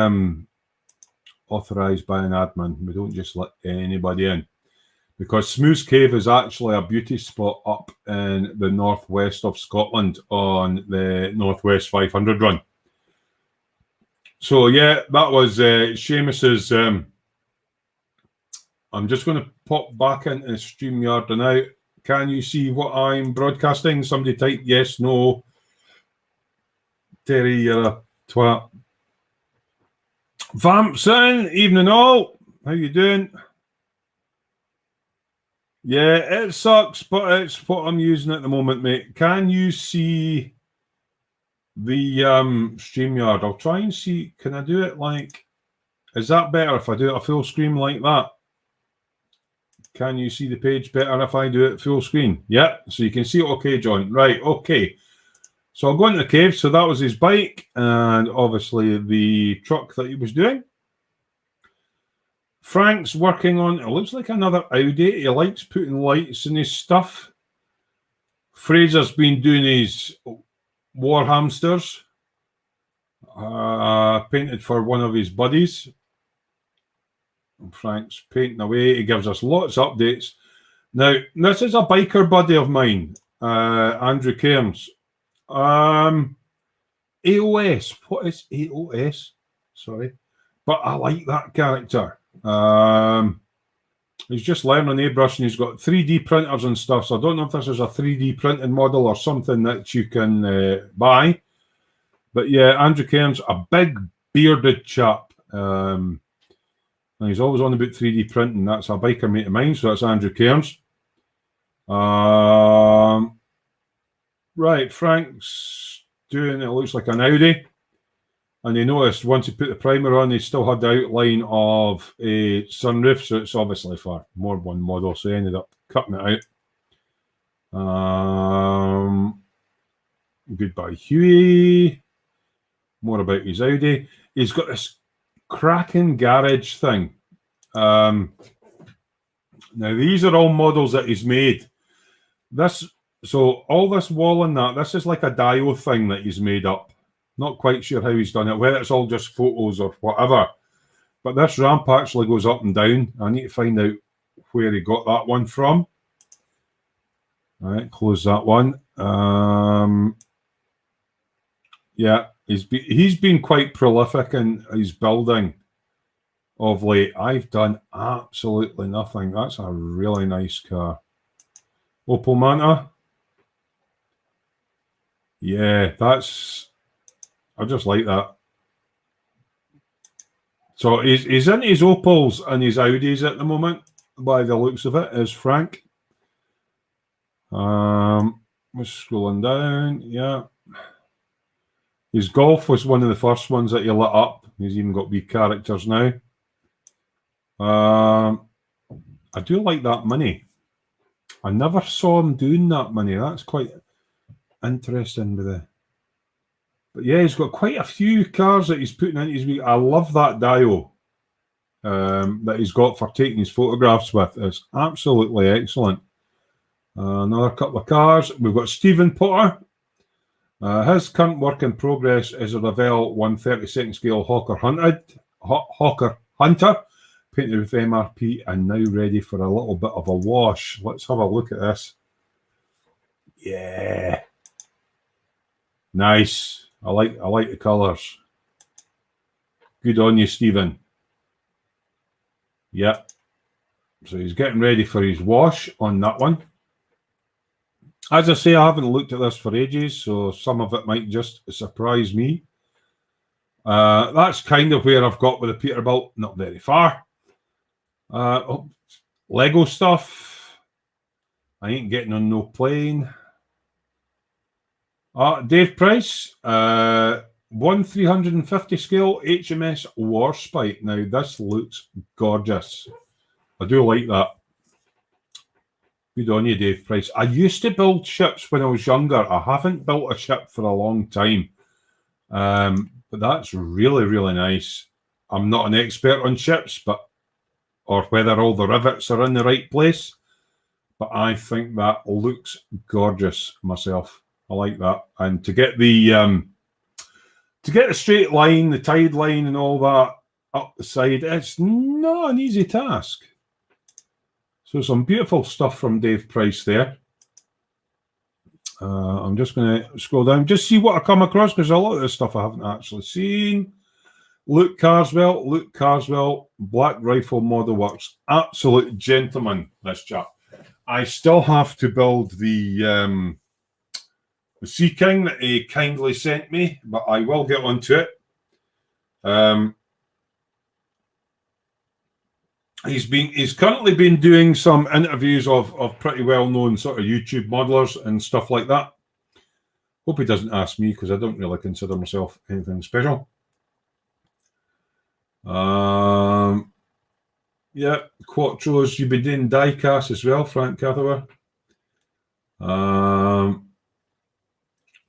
S1: authorised by an admin. We don't just let anybody in, because Smooth Cave is actually a beauty spot up in the northwest of Scotland on the Northwest 500 run. So yeah, that was Seamus's. I'm just going to pop back into StreamYard now. Can you see what I'm broadcasting? Somebody type yes, no. Terry, you're a twat. Vampson, evening all. How you doing? Yeah, it sucks, but it's what I'm using at the moment, mate. Can you see the StreamYard? I'll try and see. Can I do it like... Is that better if I do it a full screen like that? Can you see the page better if I do it full screen? Yeah, so you can see it okay, John. Right, okay. So I'll go into the cave. So that was his bike and obviously the truck that he was doing. Frank's working on, it looks like another Audi. He likes putting lights in his stuff. Fraser's been doing his war hamsters. Painted for one of his buddies. Frank's painting away. He gives us lots of updates. Now, this is a biker buddy of mine, Andrew Cairns. AOS. What is AOS? Sorry. But I like that character. He's just learning airbrush and he's got 3D printers and stuff. So I don't know if this is a 3D printed model or something that you can buy. But yeah, Andrew Cairns, a big bearded chap. And he's always on about 3D printing. That's a biker mate of mine. So that's Andrew Cairns. Right, Frank's doing, it looks like an Audi. And you noticed once he put the primer on, he still had the outline of a sunroof. So it's obviously for more one model. So he ended up cutting it out. Goodbye, Huey. More about his Audi. He's got this cracking garage thing. Now, these are all models that he's made. So all this wall and that, this is like a Dio thing that he's made up. Not quite sure how he's done it, whether it's all just photos or whatever. But this ramp actually goes up and down. I need to find out where he got that one from. All right, close that one. Yeah, he's been quite prolific in his building of late. I've done absolutely nothing. That's a really nice car. Opel Manta. Yeah, I just like that. So he's into his Opels and his Audis at the moment, by the looks of it, is Frank. We're scrolling down, yeah. His Golf was one of the first ones that he lit up. He's even got wee characters now. I do like that Mini. I never saw him doing that Mini. That's quite interesting with it. But yeah, he's got quite a few cars that he's putting into his week. I love that Dio that he's got for taking his photographs with. It's absolutely excellent. Another couple of cars. We've got Stephen Potter. His current work in progress is a Revell 132nd scale Hawker Hunter, painted with MRP and now ready for a little bit of a wash. Let's have a look at this. Yeah. Nice. I like the colours. Good on you, Stephen. Yep. So he's getting ready for his wash on that one. As I say, I haven't looked at this for ages, so some of it might just surprise me. That's kind of where I've got with the Peterbilt, not very far. Lego stuff. I ain't getting on no plane. Dave Price, 1/350 scale HMS Warspite. Now, this looks gorgeous. I do like that. Good on you, Dave Price. I used to build ships when I was younger. I haven't built a ship for a long time. But that's really, really nice. I'm not an expert on ships, or whether all the rivets are in the right place, but I think that looks gorgeous myself. I like that. And to get the straight line, the tide line and all that up the side, it's not an easy task. So some beautiful stuff from Dave Price there. I'm just going to scroll down, just see what I come across, because a lot of this stuff I haven't actually seen. Luke Carswell, Black Rifle Model Works. Absolute gentleman, this chap. I still have to build the Sea King that he kindly sent me, but I will get onto it. He's currently been doing some interviews of pretty well-known sort of YouTube modelers and stuff like that. Hope he doesn't ask me, because I don't really consider myself anything special. Yeah, Quattros. You've been doing diecast as well, Frank Catherway.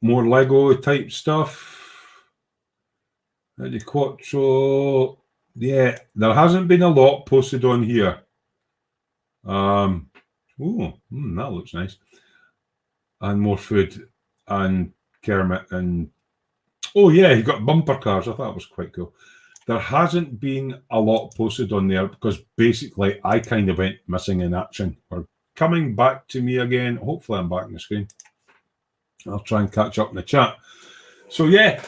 S1: More Lego type stuff. The Quattro. Yeah, there hasn't been a lot posted on here. That looks nice. And more food and Kermit and yeah, you got bumper cars. I thought that was quite cool. There hasn't been a lot posted on there because basically I kind of went missing in action. We're coming back to me again. Hopefully I'm back on the screen. I'll try and catch up in the chat. So yeah,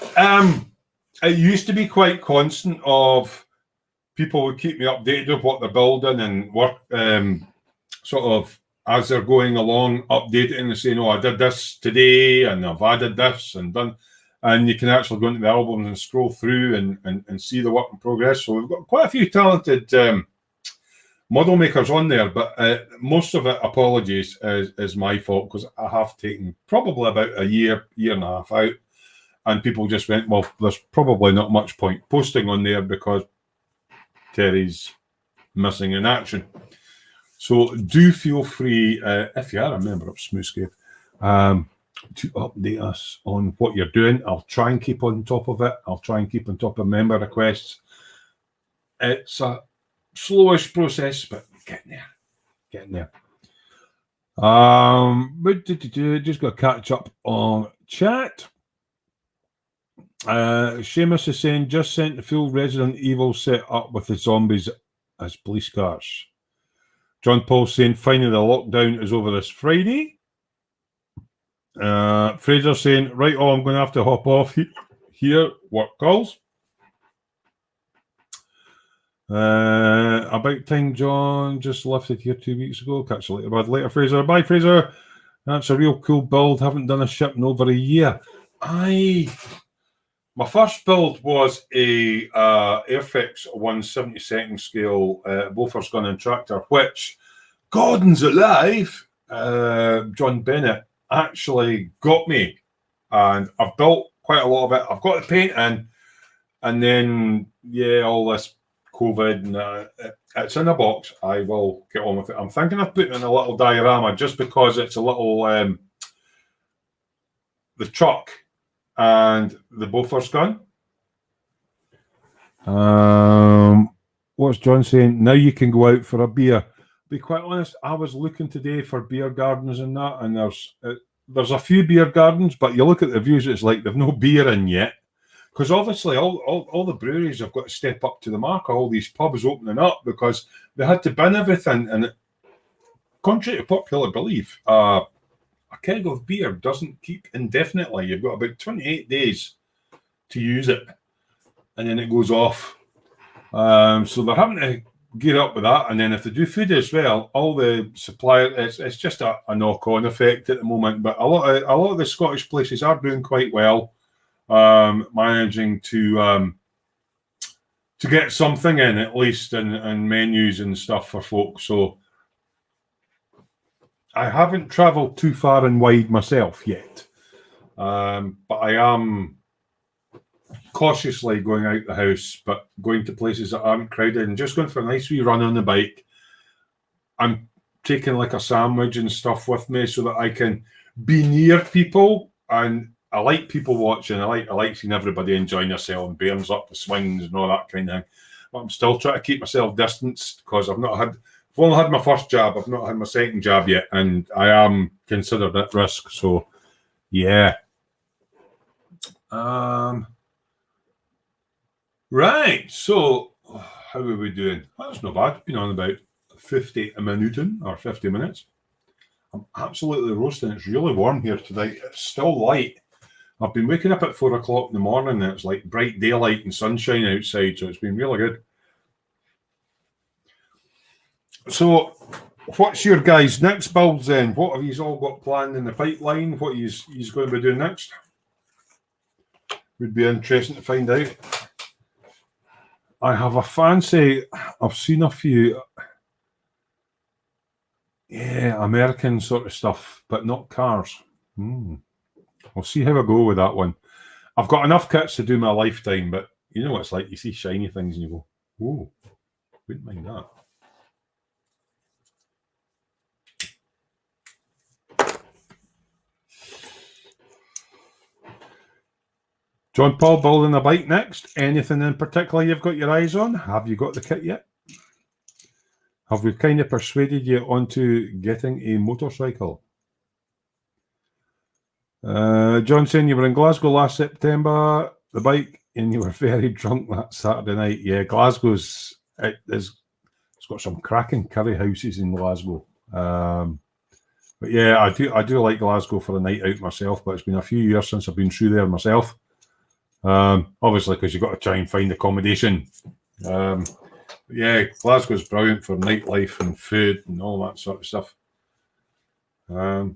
S1: it used to be quite constant of people would keep me updated with what they're building and work sort of as they're going along, updating and saying, oh, I did this today and I've added this and done. And you can actually go into the albums and scroll through and see the work in progress. So we've got quite a few talented model makers on there, but most of it, apologies, is my fault, because I have taken probably about a year and a half out. And people just went, well, there's probably not much point posting on there because Terry's missing in action. So do feel free, if you are a member of Smoothscape, to update us on what you're doing. I'll try and keep on top of it. I'll try and keep on top of member requests. It's a slowish process, but getting there. Just got to catch up on chat. Seamus is saying, just sent the full Resident Evil set up with the zombies as police cars. John Paul saying, finally the lockdown is over this Friday. Fraser saying, right, I'm going to have to hop off here. Work calls. About time, John. Just lifted here 2 weeks ago. Catch you later, bud. Later, Fraser. Bye, Fraser. That's a real cool build. Haven't done a ship in over a year. My first build was a Airfix 1/72 scale Bofors gun and tractor, which, Gordon's alive, John Bennett actually got me, and I've built quite a lot of it. I've got the paint in, and then all this COVID and it's in a box. I will get on with it. I'm thinking of putting in a little diorama just because it's a little the truck and the Bofors gun. What's John saying? Now you can go out for a beer. Be quite honest, I was looking today for beer gardens and that, and there's a few beer gardens, but you look at the views, it's like they've no beer in yet, because obviously all the breweries have got to step up to the mark. All these pubs opening up because they had to bin everything. And contrary to popular belief, a keg of beer doesn't keep indefinitely. You've got about 28 days to use it, and then it goes off. So they're having to gear up with that. And then if they do food as well, all the suppliers, it's just a knock-on effect at the moment. But a lot of the Scottish places are doing quite well, managing to get something in at least in menus and stuff for folks. So I haven't travelled too far and wide myself yet, but I am cautiously going out the house, but going to places that aren't crowded and just going for a nice wee run on the bike. I'm taking like a sandwich and stuff with me so that I can be near people, and I like people watching. I like seeing everybody enjoying themselves and bearings up the swings and all that kind of thing. But I'm still trying to keep myself distanced because I've only had my first jab. I've not had my second jab yet, and I am considered at risk. So, yeah. Right. So, how are we doing? That's not bad. Been on about 50 minutes. I'm absolutely roasting. It's really warm here today. It's still light. I've been waking up at 4 o'clock in the morning, and it's like bright daylight and sunshine outside, so it's been really good. So, what's your guys' next builds then? What have you all got planned in the pipeline? What are you going to be doing next? Would be interesting to find out. I have a fancy, I've seen a few, American sort of stuff, but not cars. We'll see how I go with that one. I've got enough kits to do my lifetime, but you know what it's like. You see shiny things and you go, whoa, wouldn't mind that. John Paul building a bike next. Anything in particular you've got your eyes on? Have you got the kit yet? Have we kind of persuaded you onto getting a motorcycle? John saying you were in Glasgow last September, the bike, and you were very drunk that Saturday night. Yeah, Glasgow's it's got some cracking curry houses in Glasgow. But yeah, I do like Glasgow for a night out myself, but it's been a few years since I've been through there myself. Obviously, because you've got to try and find accommodation. Yeah, Glasgow's brilliant for nightlife and food and all that sort of stuff. Were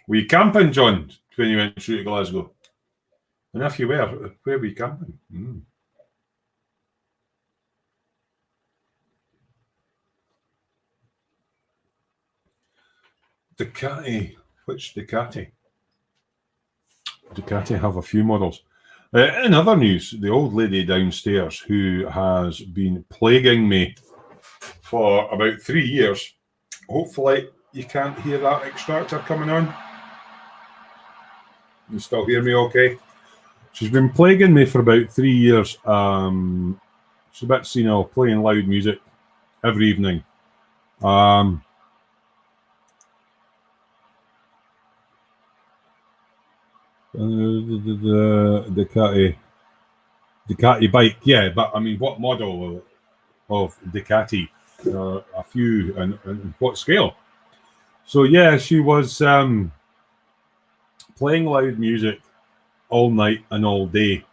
S1: you camping, John, when you went through to Glasgow? And if you were, where were you camping? Ducati. Which Ducati? Ducati have a few models. In other news, the old lady downstairs who has been plaguing me for about 3 years. Hopefully you can't hear that extractor coming on. You still hear me okay? She's been plaguing me for about 3 years. She's a bit senile, playing loud music every evening. The Ducati bike, yeah, but I mean, what model of Ducati? A few, and what scale? So yeah, she was playing loud music all night and all day.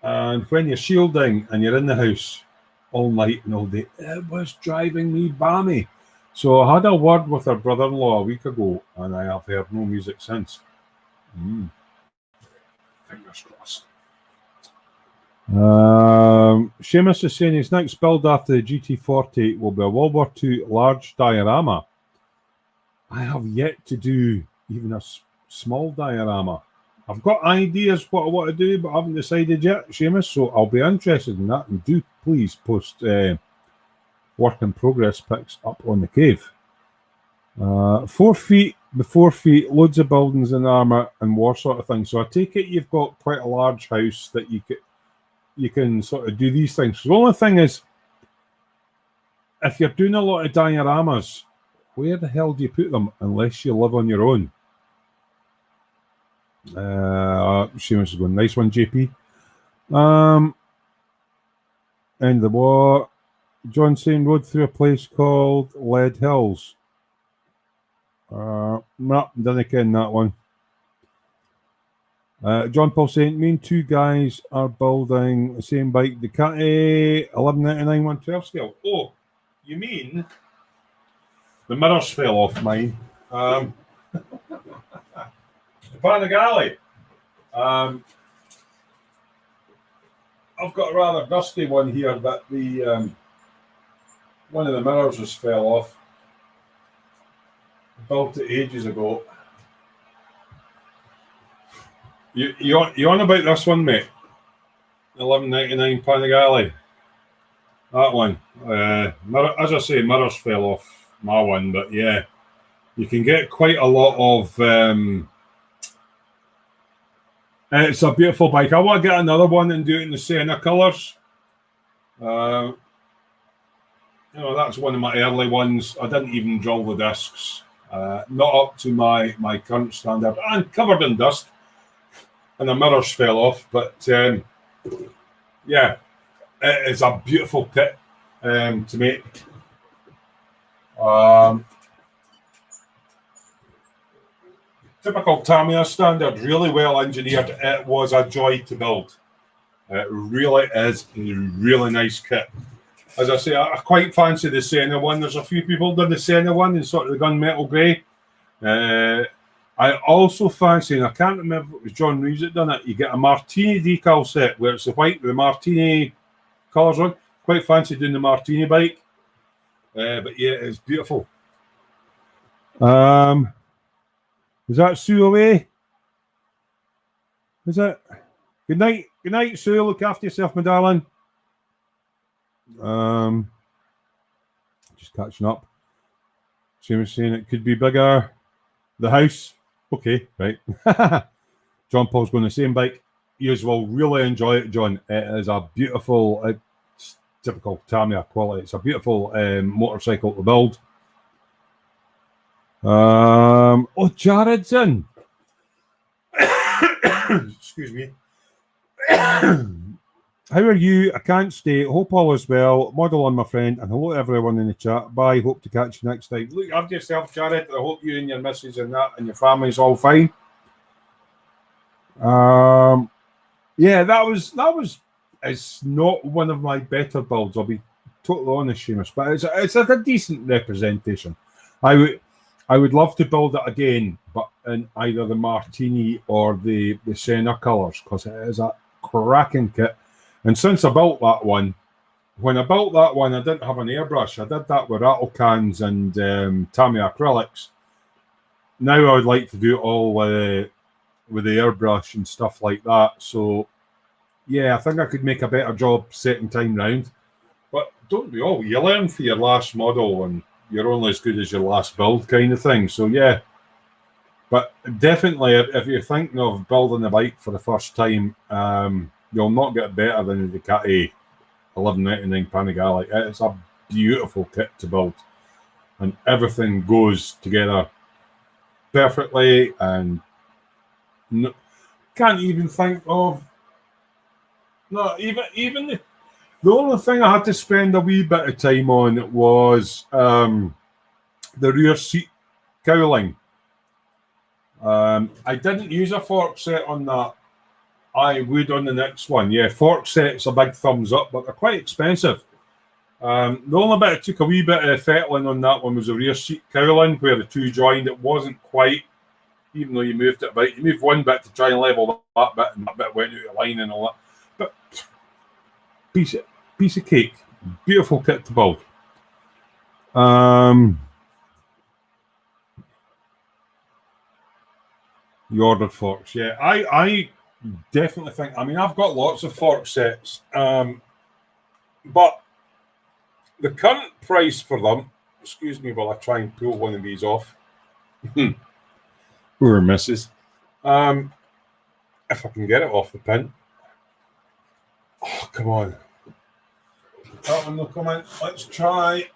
S1: And when you're shielding and you're in the house all night and all day, it was driving me balmy. So I had a word with her brother-in-law a week ago, and I have heard no music since. Fingers crossed. Seamus is saying his next build after the GT40 will be a World War II large diorama. I have yet to do even a small diorama. I've got ideas what I want to do, but I haven't decided yet, Seamus, so I'll be interested in that. And do please post work in progress pics up on the cave. 4 feet, the 4 feet, loads of buildings and armour and war sort of thing. So I take it you've got quite a large house that you can sort of do these things. The only thing is, if you're doing a lot of dioramas, where the hell do you put them unless you live on your own? Seamus is going, nice one, JP. End of the war. John saying rode through a place called Lead Hills. No, didn't ken that one. John Paul saying, me and two guys are building the same bike, the Ducati 1199 112 scale. Oh, you mean the mirrors fell off mine? The Panigale. I've got a rather dusty one here, but the one of the mirrors just fell off. I built it ages ago. You on about this one, mate? 1199 Panigale. That one. As I say, mirrors fell off my one, but yeah, you can get quite a lot of. It's a beautiful bike. I want to get another one and do it in the Senna colours. That's one of my early ones. I didn't even drill the discs. Not up to my current standard, and covered in dust. And the mirrors fell off, but yeah, it is a beautiful kit to make. Typical Tamiya standard, really well engineered. It was a joy to build. It really is a really nice kit. As I say, I quite fancy the Senna one. There's a few people did the Senna one in sort of the gunmetal grey. I also fancy, and I can't remember if it was John Reeves that done it, you get a Martini decal set where it's the white with the Martini colours on. Quite fancy doing the Martini bike. But yeah, it's beautiful. Is that Sue away? Is it? Good night, Sue. Look after yourself, my darling. Just catching up. Seamus saying it could be bigger. The house. Okay, right. John Paul's going the same bike. You will really enjoy it, John. It is a beautiful, it's typical Tamiya quality. It's a beautiful motorcycle to build. Jared's in. Excuse me. How are you? I can't stay. Hope all is well. Model on, my friend, and hello to everyone in the chat. Bye. Hope to catch you next time. Look after yourself, Jared. I hope you and your missus and that and your family's all fine. Yeah, that was. It's not one of my better builds. I'll be totally honest, Seamus, but it's a decent representation. I would love to build it again, but in either the Martini or the Senna colours, because it is a cracking kit. And since I built that one, when I built that one, I didn't have an airbrush. I did that with rattle cans and Tamiya acrylics. Now I would like to do it all with the airbrush and stuff like that. So, yeah, I think I could make a better job second time round. But don't we all? You learn for your last model and you're only as good as your last build kind of thing. So, yeah. But definitely, if you're thinking of building a bike for the first time, you'll not get better than the Ducati 1199 Panigale. It's a beautiful kit to build, and everything goes together perfectly. And can't even think of even the only thing I had to spend a wee bit of time on was the rear seat cowling. I didn't use a fork set on that. I would on the next one. Yeah, fork set's a big thumbs up, but they're quite expensive. The only bit it took a wee bit of fettling on that one was the rear seat cowling, where the two joined. It wasn't quite, even though you moved it a bit. You moved one bit to try and level that bit, and that bit went out of line and all that. But piece of cake. Beautiful kit to build. You ordered forks, yeah. I definitely think. I mean, I've got lots of fork sets, but the current price for them. Excuse me while I try and pull one of these off. Poor missus. If I can get it off the pin. Oh, come on. That one will come in. Let's try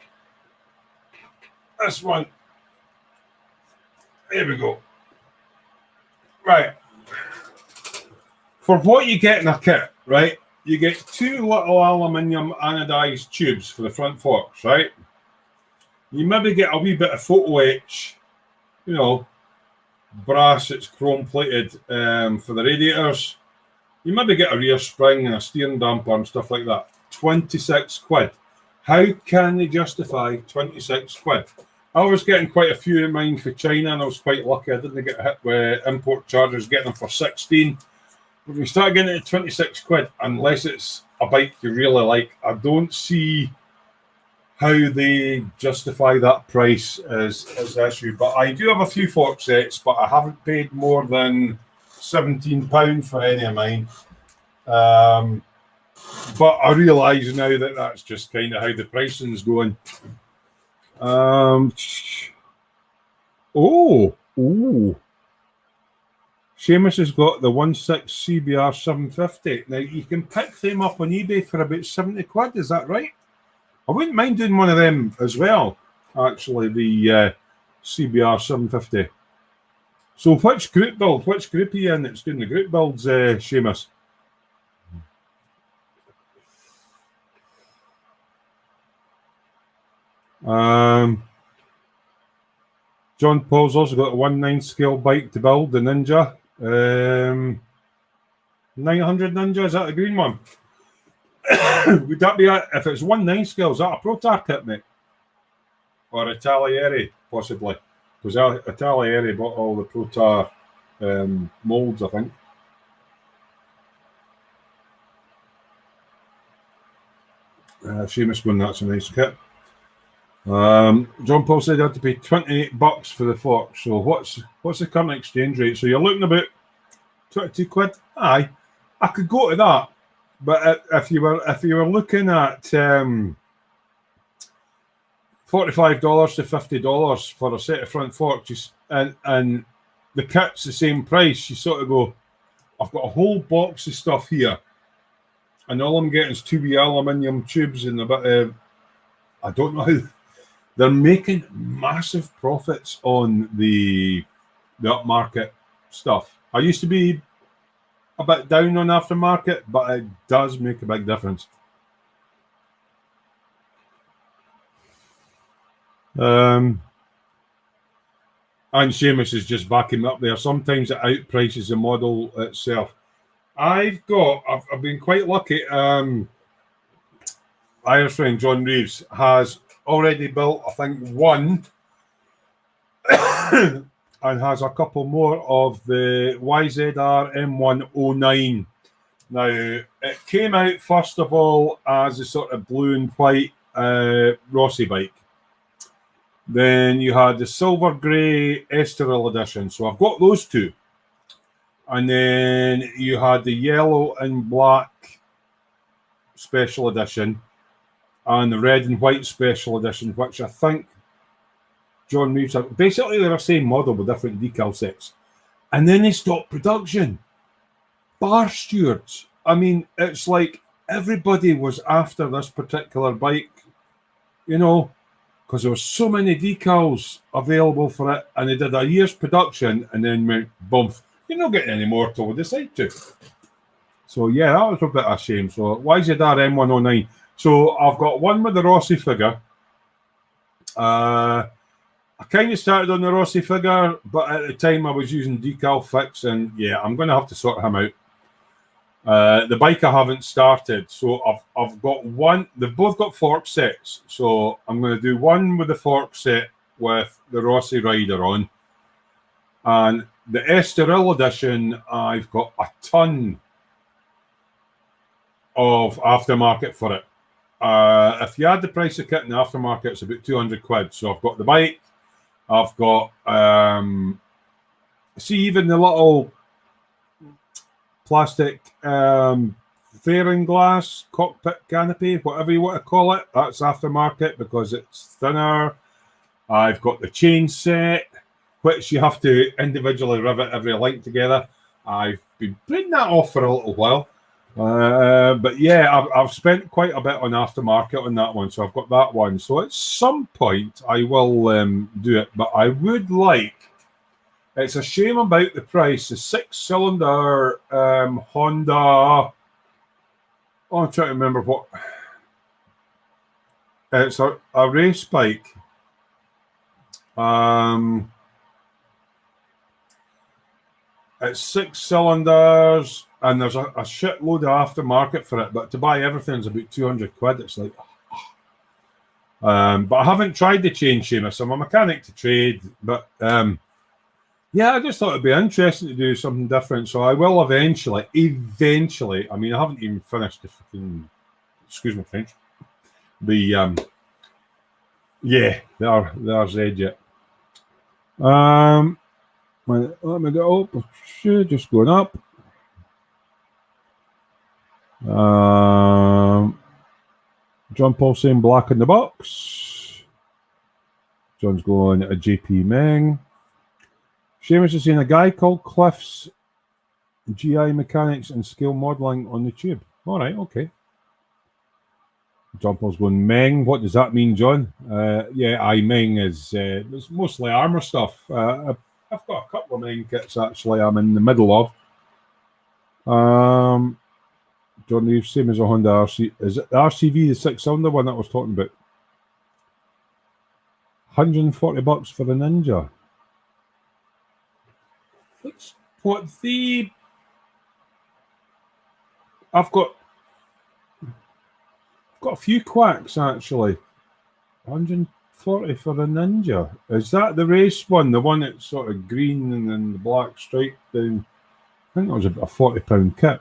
S1: this one. There we go. Right. For what you get in a kit, right? you get two little aluminium anodized tubes for the front forks, right? You maybe get a wee bit of photo etch, you know, brass that's chrome plated for the radiators. You maybe get a rear spring and a steering damper and stuff like that. 26 quid. How can they justify 26 quid? I was getting quite a few of mine for China, and I was quite lucky. I didn't get hit with import charges, getting them for 16. But when you start getting it at 26 quid, unless it's a bike you really like, I don't see how they justify that price as the issue. But I do have a few fork sets, but I haven't paid more than £17 for any of mine. But I realise now that that's just kind of how the pricing's going. Seamus has got the 1.6 CBR 750. Now, you can pick them up on eBay for about 70 quid, is that right? I wouldn't mind doing one of them as well, actually, the CBR 750. So which group build? Which group are you in that's doing the group builds, Seamus? John Paul's also got a 1.9 scale bike to build, the Ninja. 900 Ninja, is that the green one? Would that be, if it's 1.9 scale, is that a Protar kit, mate? Or a Taglieri, possibly? Because Taglieri bought all the Protar molds, I think. Seamus going, that's a nice kit. John Paul said he had to pay $28 for the fork. So what's the current exchange rate? So you're looking about 22 quid. Aye, I could go to that. But if you were looking at $45 to $50 for a set of front forks, and the kit's the same price, you sort of go, I've got a whole box of stuff here, and all I'm getting is 2 wee aluminium tubes and a bit of, I don't know how. They're making massive profits on the upmarket stuff. I used to be a bit down on aftermarket, but it does make a big difference. And Seamus is just backing up there. Sometimes it outprices the model itself. I've been quite lucky. Irish friend John Reeves has already built, I think, one and has a couple more of the YZR M109. Now, it came out first of all as a sort of blue and white Rossi bike. Then you had the silver grey Estoril edition. So I've got those two. And then you had the yellow and black special edition and the red and white special edition, which I think John Reeves had. Basically, they're the same model with different decal sets. And then they stopped production. Bar stewards. I mean, it's like everybody was after this particular bike, you know, because there were so many decals available for it, and they did a year's production and then went, boom, you're not getting any more till we decide to. So, yeah, that was a bit of a shame. So, YZR M109. So I've got one with the Rossi figure. I kind of started on the Rossi figure, but at the time I was using decal fix, and yeah, I'm going to have to sort him out. The bike I haven't started, so I've got one. They've both got fork sets, so I'm going to do one with the fork set with the Rossi rider on, and the Estoril edition. I've got a ton of aftermarket for it. If you add the price of kit in the aftermarket, it's about 200 quid. So I've got the bike, I've got see even the little plastic fairing glass cockpit canopy, whatever you want to call it, that's aftermarket because it's thinner. I've got the chain set, which you have to individually rivet every link together. I've been putting that off for a little while. But yeah, I've spent quite a bit on aftermarket on that one, so I've got that one. So at some point I will do it, but I would like. It's a shame about the price. The 6-cylinder Honda I'm trying to remember what. It's a race bike. It's 6 cylinders, and there's a shitload of aftermarket for it. But to buy everything's about 200 quid. It's like, but I haven't tried the chain, Seamus. I'm a mechanic to trade, but yeah, I just thought it'd be interesting to do something different. So I will eventually. I mean, I haven't even finished the fucking. Excuse my French. The yeah, there's Ed yet. Let me go up. Just going up. John Paul saying black in the box. John's going a JP Meng. Seamus is saying a guy called Cliff's GI mechanics and scale modelling on the tube. All right, okay. John Paul's going Meng. What does that mean, John? Yeah, Meng is it's mostly armour stuff. I've got a couple of Meng kits actually. I'm in the middle of. John Reeves, same as a Honda RC. Is it the RCV, the 6-cylinder one that I was talking about? $140 for the Ninja. I've got a few quacks actually. 140 for the Ninja. Is that the race one? The one that's sort of green and then the black stripe down? I think that was a £40 kit.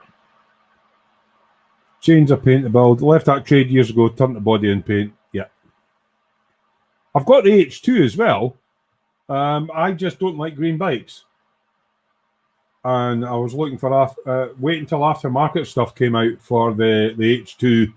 S1: Chains are paint to build. Left that trade years ago, turned the body and paint. Yeah. I've got the H2 as well. I just don't like green bikes. And I was looking for wait until aftermarket stuff came out for the H2,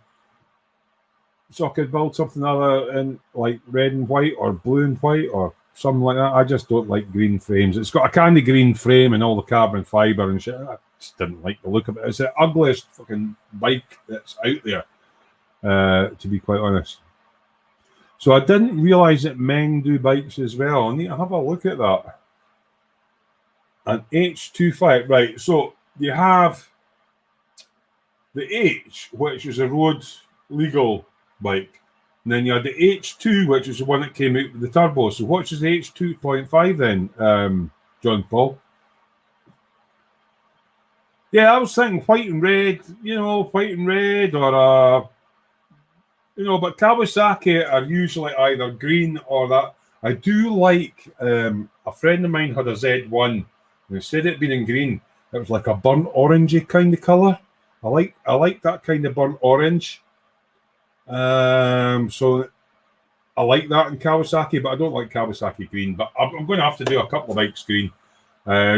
S1: so I could build something other in like red and white or blue and white or something like that. I just don't like green frames. It's got a candy green frame and all the carbon fiber and shit. I just didn't like the look of it. It's the ugliest fucking bike that's out there, to be quite honest. So I didn't realise that Meng do bikes as well. I need to have a look at that. An H25, right? So you have the H, which is a road legal bike, and then you had the H2, which is the one that came out with the turbo. So which is the H2.5 then, John Paul? Yeah, I was thinking white and red, white and red, or but Kawasaki are usually either green or that. I do like a friend of mine had a Z1, and instead of it being in green, it was like a burnt orangey kind of colour. I like that kind of burnt orange. So I like that in Kawasaki, but I don't like Kawasaki green. But I'm going to have to do a couple of bikes green.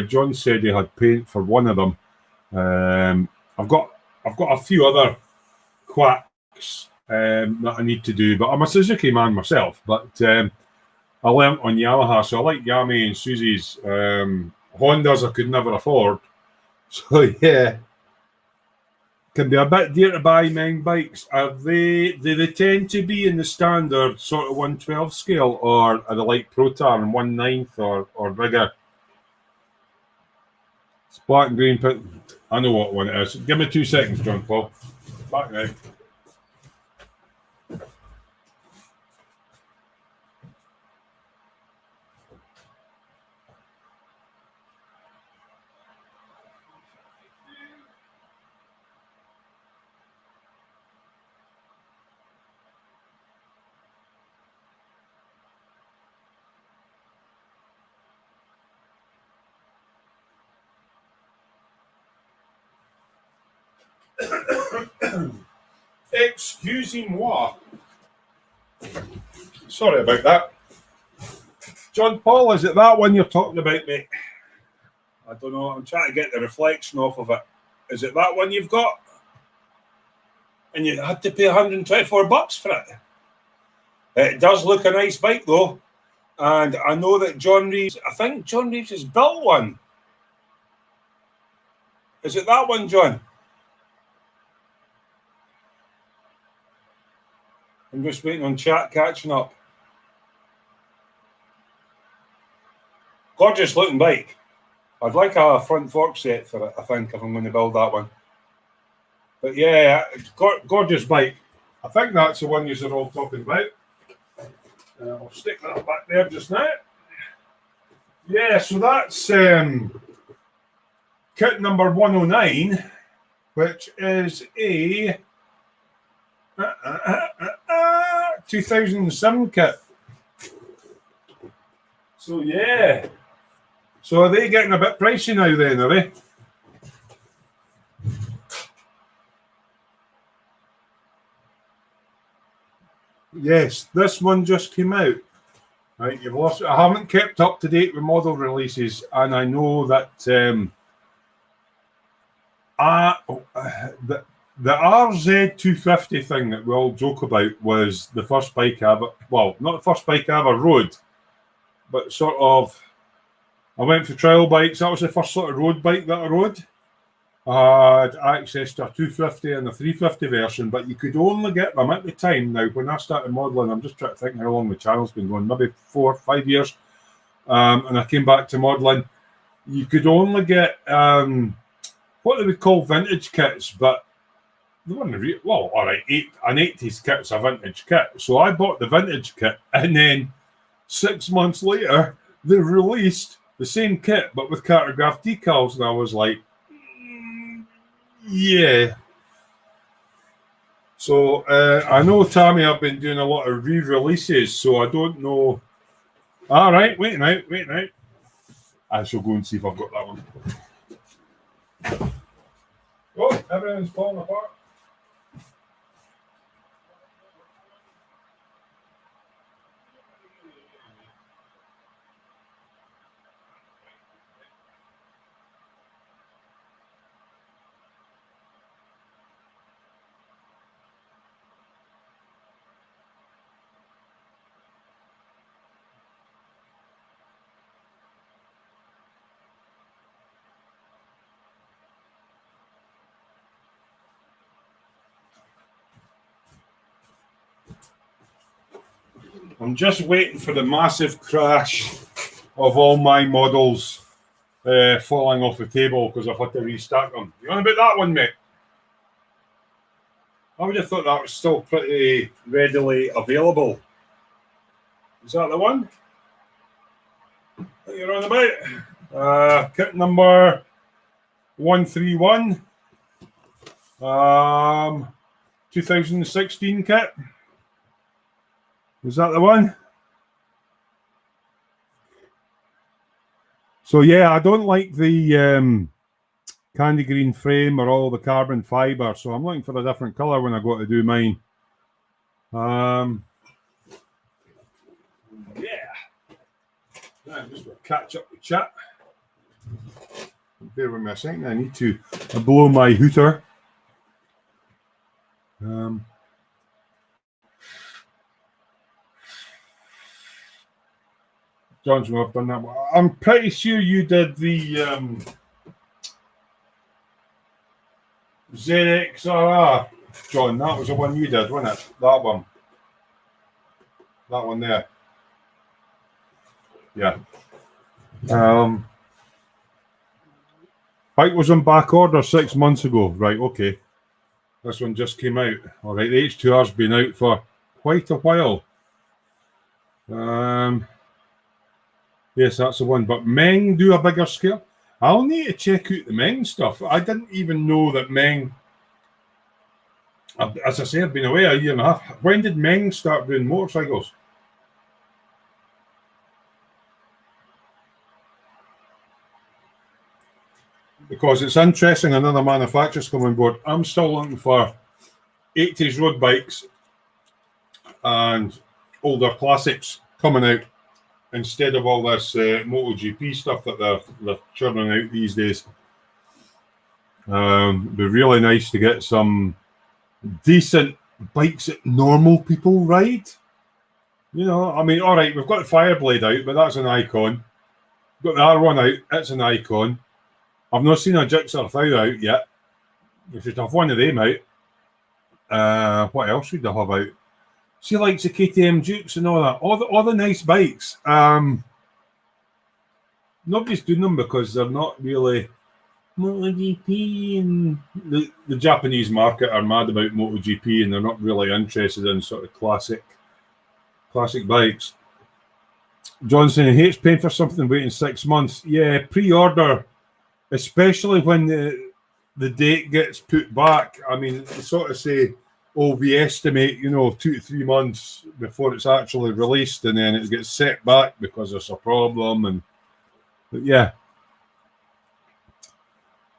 S1: John said he had paint for one of them. I've got a few other quacks that I need to do, but I'm a Suzuki man myself. But I learnt on Yamaha, so I like Yami and Suzuki's. Hondas I could never afford, so yeah. Can be a bit dear to buy Meng bikes. Are they tend to be in the standard sort of 112 scale, or are they like Protar and 1/9 or bigger? It's black and green. I know what one it is. Give me 2 seconds, John Paul. Back now. Excusez-moi. Sorry about that. John Paul, is it that one you're talking about, mate? I don't know. I'm trying to get the reflection off of it. Is it that one you've got? And you had to pay $124 for it. It does look a nice bike, though. And I know that I think John Reeves has built one. Is it that one, John? I'm just waiting on chat catching up. Gorgeous looking bike. I'd like a front fork set for it, I think, if I'm going to build that one. But yeah, gorgeous bike. I think that's the one you're all talking about. I'll stick that back there just now. Yeah, so that's kit number 109, which is a 2007 kit. So yeah. So are they getting a bit pricey now then, are they? Yes, this one just came out. Right, you've lost. I haven't kept up to date with model releases, and I know that the RZ250 thing that we all joke about was the first bike I ever. Well, not the first bike I ever rode, but sort of. I went for trial bikes. That was the first sort of road bike that I rode. I had access to a 250 and a 350 version, but you could only get them at the time. Now, when I started modelling, I'm just trying to think how long the channel's been going, maybe 4 or 5 years. And I came back to modelling. You could only get what they would call vintage kits, but they weren't well, all right, an 80s kit's a vintage kit. So I bought the vintage kit, and then 6 months later, they released the same kit, but with cartograph decals, and I was like, yeah. So I know, Tammy, I've been doing a lot of re-releases, so I don't know. All right, wait now. I shall go and see if I've got that one. Oh, everything's falling apart. I'm just waiting for the massive crash of all my models falling off the table because I've had to restack them. You want about that one, mate? I would have thought that was still pretty readily available. Is that the one that you're on about? Kit number 131. 2016 kit. Is that the one? So yeah, I don't like the candy green frame or all the carbon fiber, so I'm looking for a different color when I go to do mine. Yeah. I'm just going to catch up the chat. Bear with me a second. I need to blow my hooter. John's will have done that. I'm pretty sure you did the ZXRR, John. That was the one you did, wasn't it? That one. That one there. Yeah. Bike was on back order 6 months ago. Right, okay. This one just came out. All right, the H2R's been out for quite a while. Yes, that's the one. But Meng do a bigger scale. I'll need to check out the Meng stuff. I didn't even know that Meng, as I say, I've been away a year and a half. When did Meng start doing motorcycles? Because it's interesting, another manufacturer's coming on board. I'm still looking for 80s road bikes and older classics coming out instead of all this MotoGP stuff that they're churning out these days. It'd be really nice to get some decent bikes that normal people ride. You know, I mean, all right, we've got the Fireblade out, but that's an icon. We've got the R1 out, it's an icon. I've not seen a Gixxer 1000 out yet. We should have one of them out. What else should they have out? See, like the KTM Dukes and all that. All the nice bikes. Nobody's doing them because they're not really MotoGP and the Japanese market are mad about MotoGP, and they're not really interested in sort of classic bikes. Johnson hates paying for something waiting 6 months. Yeah, pre-order, especially when the date gets put back. I mean, they sort of say, oh, we estimate, 2 to 3 months before it's actually released, and then it gets set back because there's a problem. But yeah.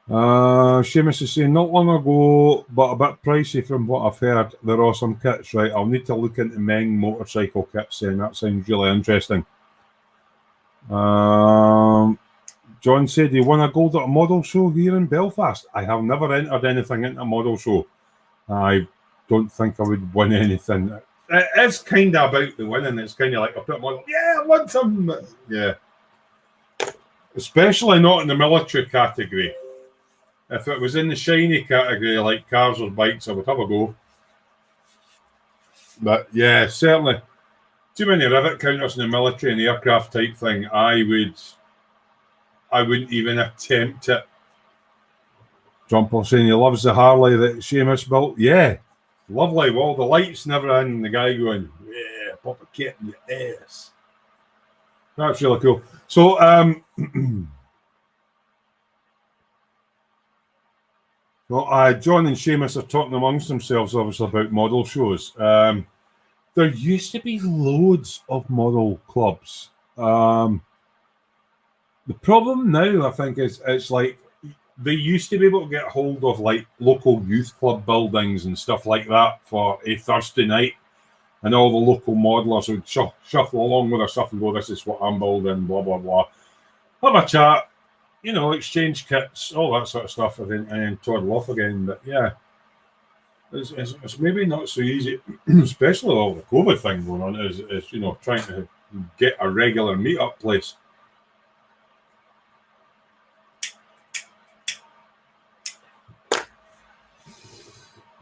S1: Seamus is saying, not long ago, but a bit pricey from what I've heard. They're awesome kits, right? I'll need to look into Meng motorcycle kits then. That sounds really interesting. John said he won a gold at a model show here in Belfast. I have never entered anything into a model show. I don't think I would win anything. It's kind of about the winning. It's kind of like I put a model. Yeah, I won some. Yeah. Especially not in the military category. If it was in the shiny category, like cars or bikes, I would have a go. But yeah, certainly too many rivet counters in the military and the aircraft type thing. I wouldn't even attempt it. John Paul saying he loves the Harley that Seamus built. Yeah, lovely. Well, the lights never in. The guy going, yeah, pop a kit in your ass. That's really cool. So, well, John and Seamus are talking amongst themselves, obviously, about model shows. There used to be loads of model clubs. The problem now, I think, is it's like they used to be able to get hold of like local youth club buildings and stuff like that for a Thursday night, and all the local modelers would shuffle along with their stuff and go, "This is what I'm building," blah blah blah. Have a chat, exchange kits, all that sort of stuff, and then toddle off again. But yeah, it's maybe not so easy, especially with all the COVID thing going on. Is trying to get a regular meetup place.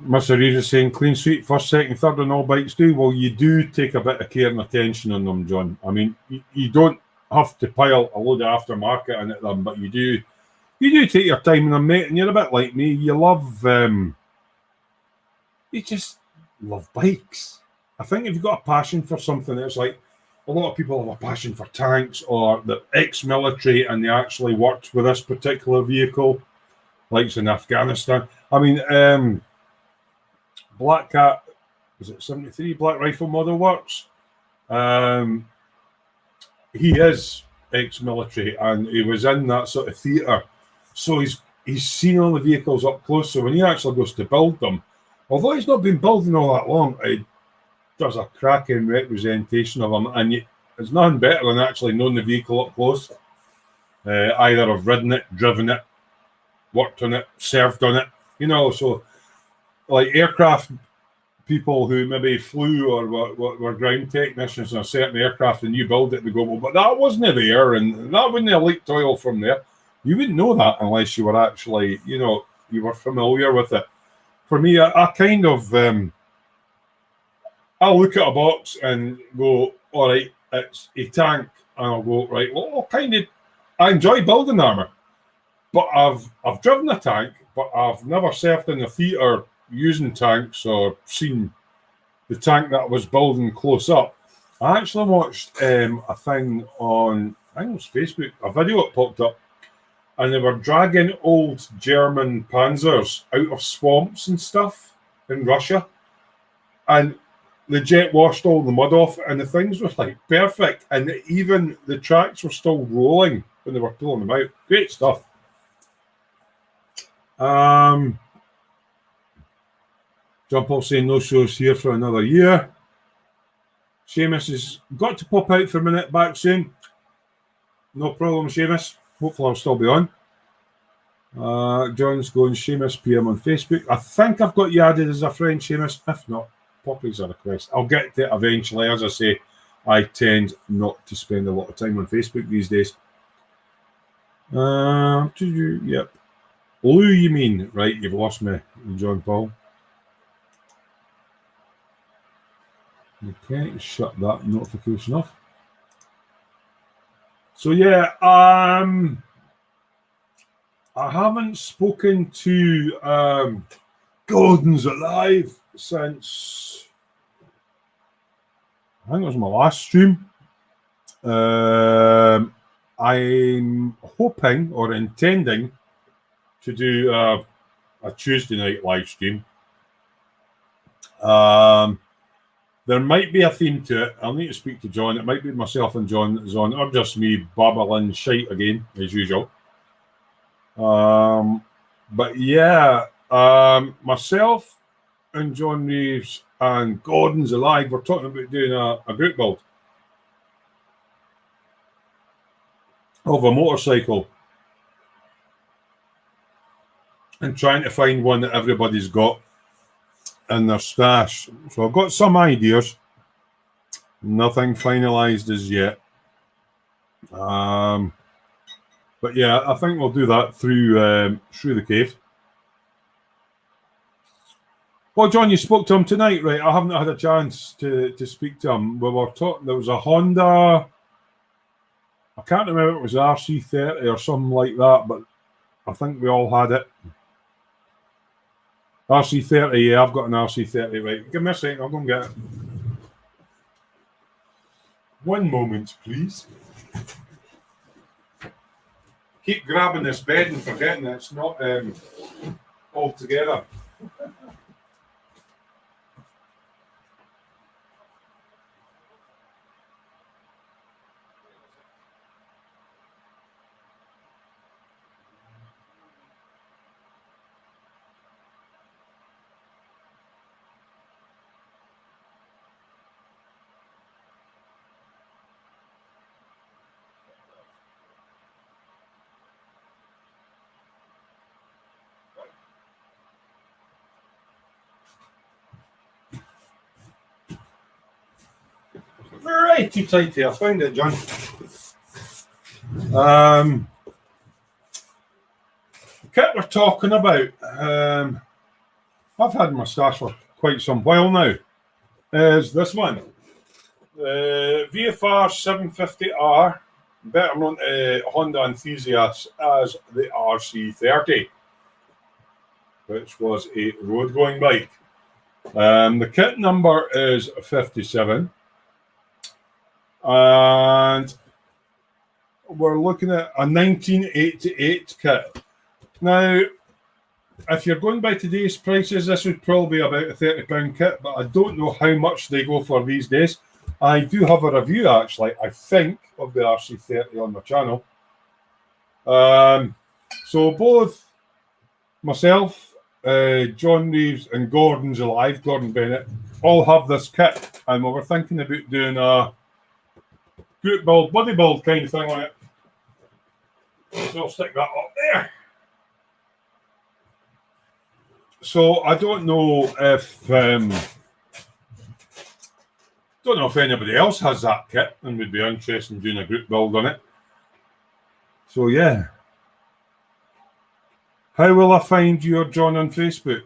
S1: Mr. Reed is saying clean sweep first, second, third on all bikes do. Well, you do take a bit of care and attention on them, John. I mean, you don't have to pile a load of aftermarket in at them, but you do take your time in them, mate. And you're a bit like me. You just love bikes. I think if you've got a passion for something, it's like a lot of people have a passion for tanks or the ex-military, and they actually worked with this particular vehicle, like in Afghanistan. I mean, Black Cat, was it 73 Black Rifle Model Works? He is ex-military, and he was in that sort of theatre, so he's seen all the vehicles up close. So when he actually goes to build them, although he's not been building all that long, he does a cracking representation of them, and it's nothing better than actually knowing the vehicle up close. Either have ridden it, driven it, worked on it, served on it, so like aircraft people who maybe flew or were ground technicians on a certain aircraft, and you build it, they go, well, but that wasn't there, and that wouldn't have leaked oil from there. You wouldn't know that unless you were actually, you were familiar with it. For me, I kind of, I'll look at a box and go, all right, it's a tank, and I'll go, right, well, I enjoy building armor, but I've driven a tank, but I've never served in the theatre using tanks or seen the tank that I was building close up. I actually watched a thing on, I think it was Facebook, a video that popped up, and they were dragging old German Panzers out of swamps and stuff in Russia, and the jet washed all the mud off, and the things were like perfect, and even the tracks were still rolling when they were pulling them out. Great stuff. John Paul saying no shows here for another year. Seamus has got to pop out for a minute, back soon. No problem, Seamus. Hopefully I'll still be on. John's going Seamus PM on Facebook. I think I've got you added as a friend, Seamus. If not, pop as a request. I'll get to it eventually. As I say, I tend not to spend a lot of time on Facebook these days. Yep. Lou, you mean? Right, you've lost me, John Paul. Okay, shut that notification off. So yeah, I haven't spoken to Gordon's Alive since I think it was my last stream. I'm hoping or intending to do a Tuesday night live stream. There might be a theme to it. I'll need to speak to John. It might be myself and John that's on, or just me babbling shite again, as usual. But yeah, myself and John Reeves and Gordon's Alive, we're talking about doing a group build of a motorcycle and trying to find one that everybody's got in their stash. So I've got some ideas. Nothing finalized as yet. But yeah, I think we'll do that through the cave. Well, John, you spoke to him tonight, right? I haven't had a chance to speak to him. We were talking. There was a Honda. I can't remember if it was RC30 or something like that, but I think we all had it. RC30, yeah, I've got an RC30, right? Give me a second, I'll go and get it. One moment, please. Keep grabbing this bed and forgetting that it's not all together. Righty tighty, I found it, John. The kit we're talking about, I've had my stash for quite some while now, is this one. The VFR 750R, better known to Honda enthusiasts as the RC30, which was a road-going bike. The kit number is 57. And we're looking at a 1988 kit. Now, if you're going by today's prices, this would probably be about a £30 kit, but I don't know how much they go for these days. I do have a review, actually, I think, of the RC30 on my channel. So both myself, John Reeves, and Gordon's Alive, Gordon Bennett, all have this kit, and we were thinking about doing a group build, buddy build kind of thing on it. So I'll stick that up there. So I don't know if anybody else has that kit and would be interested in doing a group build on it. So yeah. How will I find your John on Facebook?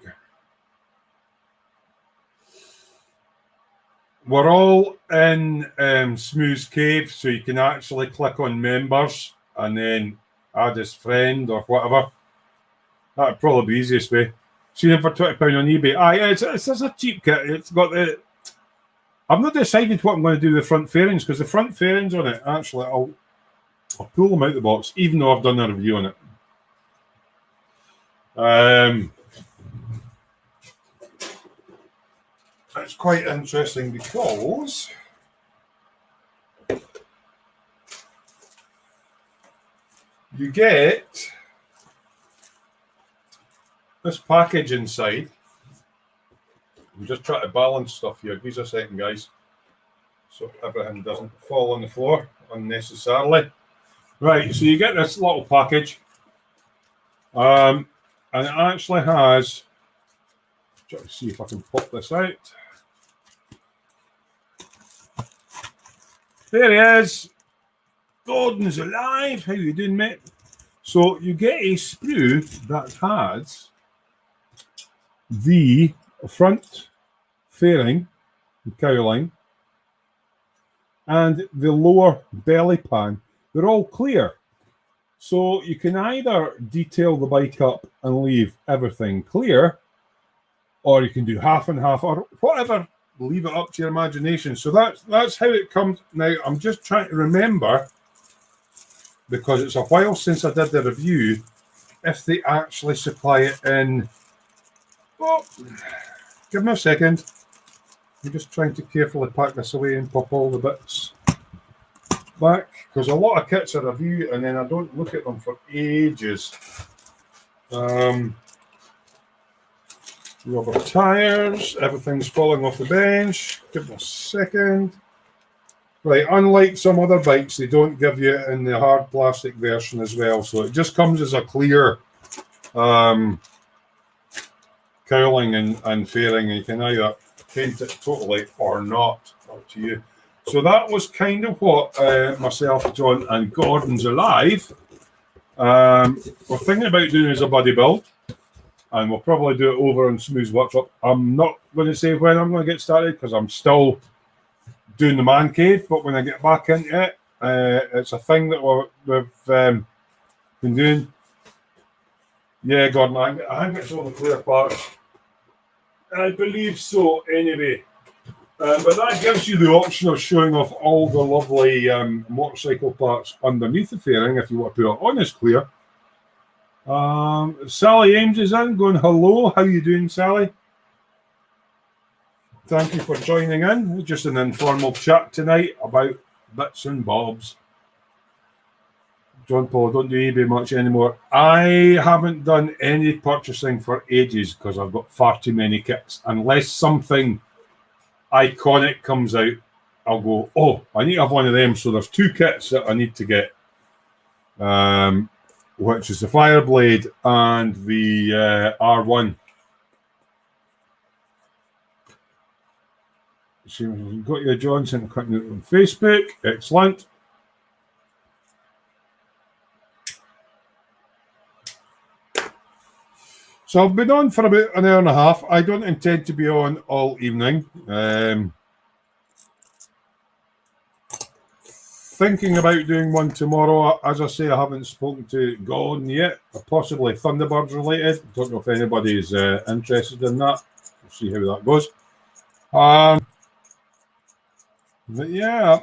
S1: We're all in Smooth's Cave, so you can actually click on members and then add as friend or whatever. That'd probably be the easiest way. Seen it for £20 on eBay. It's a cheap kit. It's got the. I've not decided what I'm going to do with the front fairings, because the front fairings on it, actually, I'll pull them out of the box, even though I've done a review on it. It's quite interesting because you get this package inside. I'm just trying to balance stuff here. Give us a second, guys, so everything doesn't fall on the floor unnecessarily. Right, so you get this little package, and it actually has. Try to see if I can pop this out. There he is. Gordon's Alive. How you doing, mate? So you get a sprue that has the front fairing, the cowling, and the lower belly pan. They're all clear. So you can either detail the bike up and leave everything clear, or you can do half and half, or whatever. Leave it up to your imagination. So that's how it comes. Now, I'm just trying to remember, because it's a while since I did the review, if they actually supply it in... Oh, give me a second. I'm just trying to carefully pack this away and pop all the bits back, because a lot of kits I review and then I don't look at them for ages. Rubber tires, everything's falling off the bench. Give me a second. Right, unlike some other bikes, they don't give you it in the hard plastic version as well, so it just comes as a clear cowling and fairing, and you can either paint it totally or not. Up to you. So that was kind of what myself, John, and Gordon's Alive we're thinking about doing as a buddy build, and we'll probably do it over on Smooth's Workshop. I'm not going to say when I'm going to get started because I'm still doing the man cave, but when I get back into it, it's a thing that we've been doing. Yeah, Gordon, I think it's all the clear parts. I believe so, anyway. But that gives you the option of showing off all the lovely motorcycle parts underneath the fairing if you want to put it on as clear. Sally Ames is in, going, hello, how you doing, Sally? Thank you for joining in. Just an informal chat tonight about bits and bobs. John Paul, don't do eBay much anymore. I haven't done any purchasing for ages because I've got far too many kits. Unless something iconic comes out, I'll go, oh, I need to have one of them. So there's two kits that I need to get, which is the Fireblade and the R1. So we've got your Johnson on Facebook. Excellent. So I've been on for about an hour and a half. I don't intend to be on all evening. Thinking about doing one tomorrow. As I say, I haven't spoken to Gordon yet. Possibly Thunderbirds related. Don't know if anybody's interested in that. We'll see how that goes. But yeah,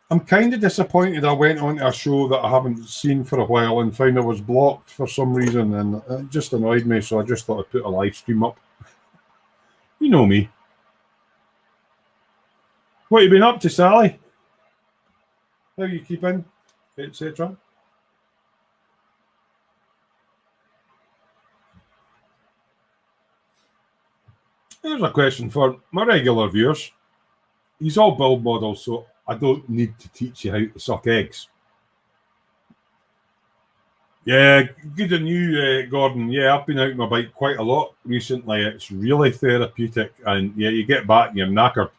S1: I'm kind of disappointed I went on to a show that I haven't seen for a while and found I was blocked for some reason, and it just annoyed me, so I just thought I'd put a live stream up. You know me. What have you been up to, Sally? How are you keeping, etc.? Here's a question for my regular viewers. These all build models, so I don't need to teach you how to suck eggs. Yeah, good on you, Gordon. Yeah, I've been out on my bike quite a lot recently. It's really therapeutic, and yeah, you get back and you're knackered.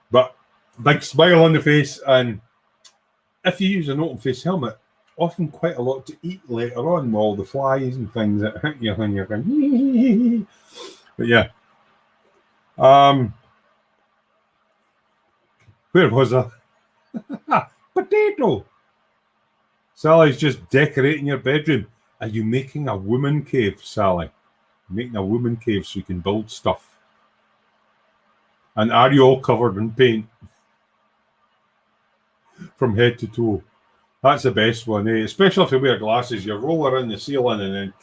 S1: But big smile on the face, and if you use an open face helmet, often quite a lot to eat later on, all the flies and things that hit you when you're going. But yeah. Where was I? Potato. Sally's just decorating your bedroom. Are you making a woman cave, Sally? Making a woman cave so you can build stuff. And are you all covered in paint? From head to toe. That's the best one, eh? Especially if you wear glasses. You roll around the ceiling and then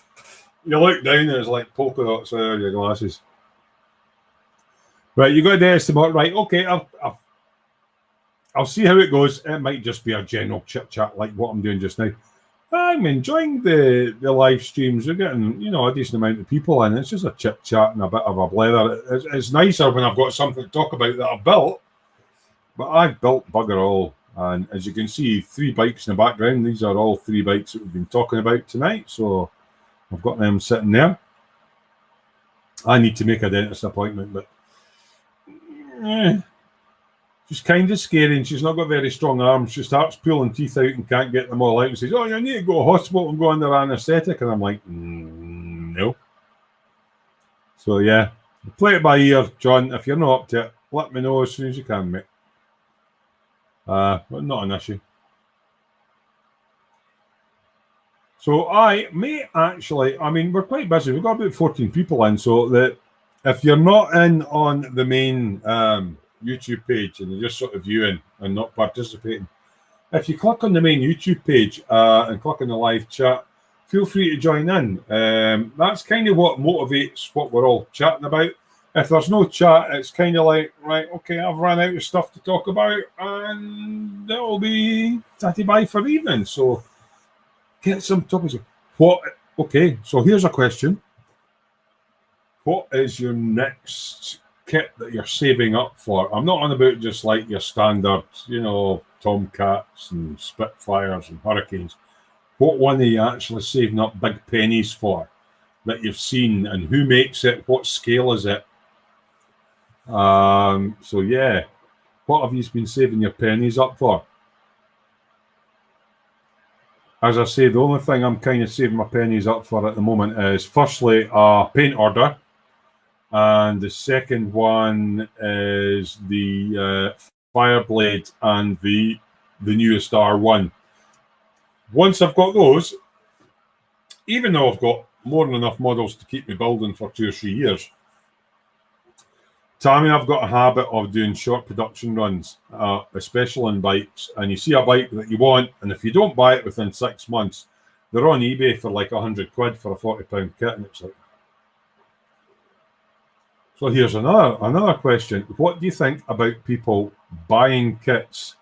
S1: you look down and it's like polka dots out of your glasses. Right, you got the estimate. Right, okay, I'll see how it goes. It might just be a general chit-chat like what I'm doing just now. I'm enjoying the live streams. We're getting, a decent amount of people in. It's just a chit-chat and a bit of a blather. It's nicer when I've got something to talk about that I've built. But I've built bugger all. And as you can see, 3 bikes in the background. These are all 3 bikes that we've been talking about tonight. So I've got them sitting there. I need to make a dentist appointment, but she's kind of scary and she's not got very strong arms. She starts pulling teeth out and can't get them all out and says, oh, you need to go to hospital and go under anaesthetic. And I'm like, no. So, yeah, play it by ear, John. If you're not up to it, let me know as soon as you can, mate. But not an issue. So I may actually, I mean, we're quite busy. We've got about 14 people in, so that if you're not in on the main YouTube page and you're just sort of viewing and not participating, if you click on the main YouTube page and click on the live chat, feel free to join in. That's kind of what motivates what we're all chatting about. If there's no chat, it's kind of like, right, okay, I've run out of stuff to talk about, and it'll be tatty bye for the evening. So get some topics. What? Okay, so here's a question. What is your next kit that you're saving up for? I'm not on about just like your standard, Tomcats and Spitfires and Hurricanes. What one are you actually saving up big pennies for that you've seen, and who makes it? What scale is it? So yeah, what have you been saving your pennies up for? As I say, the only thing I'm kind of saving my pennies up for at the moment is firstly a paint order, and the second one is the Fireblade and the newest R1. Once I've got those, even though I've got more than enough models to keep me building for 2 or 3 years, Tammy, I've got a habit of doing short production runs, especially on bikes. And you see a bike that you want, and if you don't buy it within 6 months, they're on eBay for like £100 for a £40 kit, and it's like. So here's another question. What do you think about people buying kits,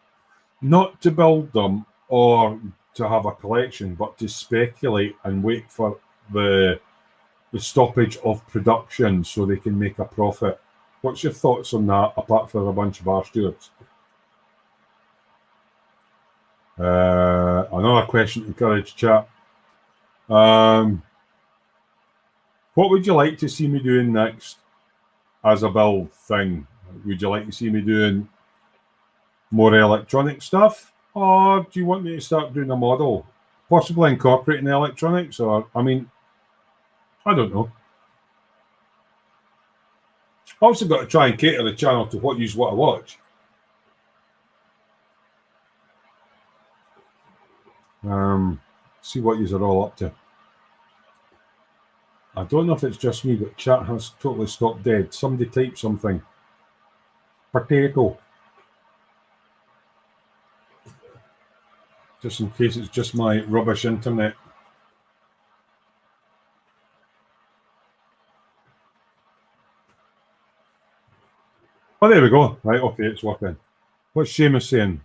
S1: not to build them or to have a collection, but to speculate and wait for the stoppage of production so they can make a profit? What's your thoughts on that, apart from a bunch of bar stewards? Another question to encourage chat. What would you like to see me doing next as a build thing? Would you like to see me doing more electronic stuff? Or do you want me to start doing a model? Possibly incorporating the electronics? Or, I mean, I don't know. I've also got to try and cater the channel to what you want to watch. See what you are all up to. I don't know if it's just me, but chat has totally stopped dead. Somebody type something. Potato. Just in case it's just my rubbish internet. Oh, there we go. Right, okay, it's working. What's Seamus saying?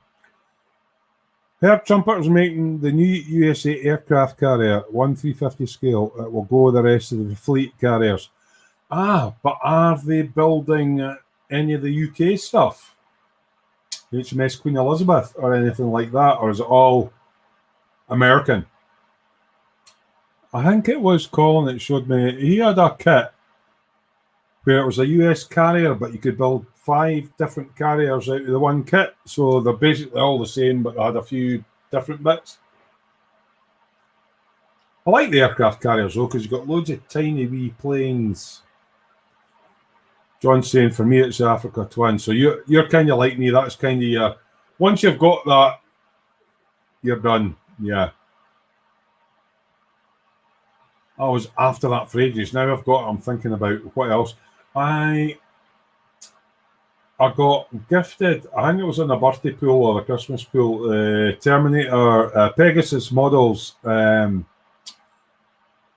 S1: Herb Trumpeter's making the new USA aircraft carrier, 1/350 scale. It will go with the rest of the fleet carriers. But are they building any of the UK stuff? HMS Queen Elizabeth or anything like that? Or is it all American? I think it was Colin that showed me. He had a kit where it was a US carrier, but you could build 5 different carriers out of the one kit. So they're basically all the same, but they had a few different bits. I like the aircraft carriers, though, because you've got loads of tiny wee planes. John's saying, for me, it's the Africa Twin. So you're kind of like me. That's kind of your... Once you've got that, you're done. Yeah. I was after that for ages. Now I've got it, I'm thinking about what else. I got gifted, I think it was in a birthday pool or a Christmas pool, Terminator, Pegasus models, Terminator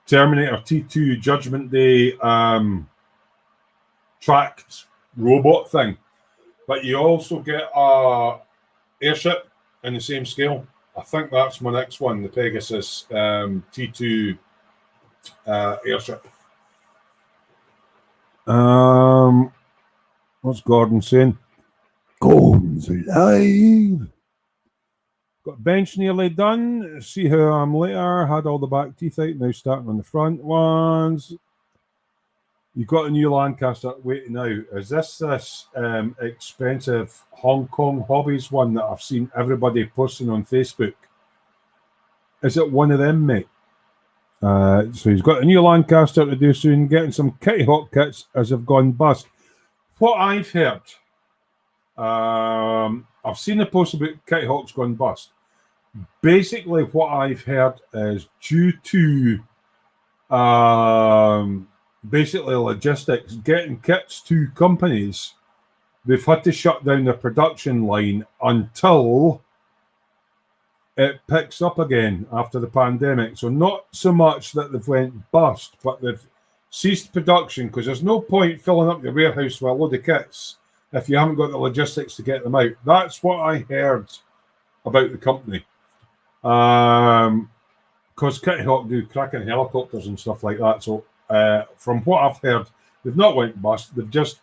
S1: T2 Judgment Day tracked robot thing. But you also get a airship in the same scale. I think that's my next one, the Pegasus T2 airship. What's Gordon saying? Gordon's alive. Got bench nearly done. See how I'm later. Had all the back teeth out. Now starting on the front ones. You've got a new Lancaster. Wait now. Is this expensive Hong Kong Hobbies one that I've seen everybody posting on Facebook? Is it one of them, mate? So he's got a new Lancaster to do soon. Getting some Kitty Hawk kits as have gone bust. What I've heard, I've seen the post about Kitty Hawk's gone bust. Basically, what I've heard is due to basically logistics, getting kits to companies, they've had to shut down the production line until it picks up again after the pandemic. So not so much that they've went bust, but they've ceased production because there's no point filling up your warehouse with a load of kits if you haven't got the logistics to get them out. That's what I heard about the company. Because Kitty Hawk do cracking helicopters and stuff like that. So from what I've heard, they've not went bust. They've just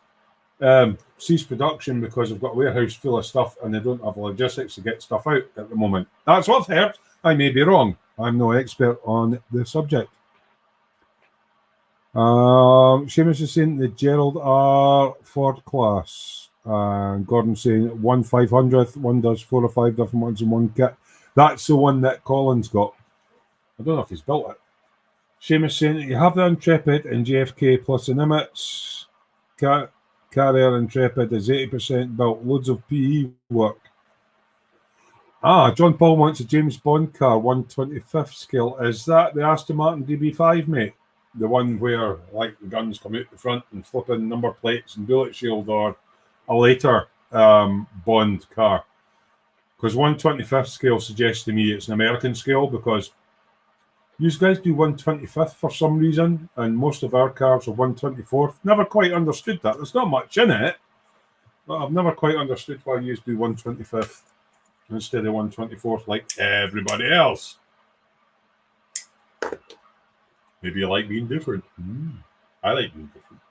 S1: ceased production because they've got a warehouse full of stuff and they don't have logistics to get stuff out at the moment. That's what I've heard. I may be wrong. I'm no expert on the subject. Seamus is saying the Gerald R. Ford class. And Gordon saying 1/500th. One does 4 or 5 different ones in one kit. That's the one that Colin's got. I don't know if he's built it. Seamus saying that you have the Intrepid and JFK plus the Nimitz. Carrier Intrepid is 80% built. Loads of PE work. John Paul wants a James Bond car, 1/25th scale. Is that the Aston Martin DB5, mate? The one where, like, the guns come out the front and flip in number plates and bullet shield, or a later Bond car? Because 1/25th scale suggests to me it's an American scale, because you guys do 1/25th for some reason, and most of our cars are 1/24th. Never quite understood that. There's not much in it, but I've never quite understood why you do 1/25th instead of 1/24th like everybody else. Maybe you like being different. I like being different.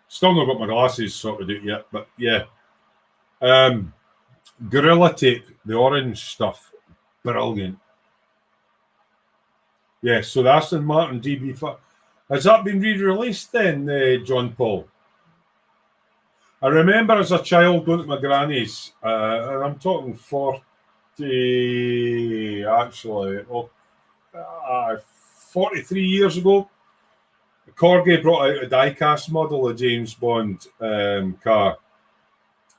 S1: Still not got my glasses sorted out yet, but yeah. Gorilla Tape, the orange stuff, brilliant. Yeah, so the Aston Martin DB5. Has that been re-released then, John Paul? I remember as a child going to my granny's, and I'm talking 40, actually, 43 years ago. Corgi brought out a die-cast model of James Bond car,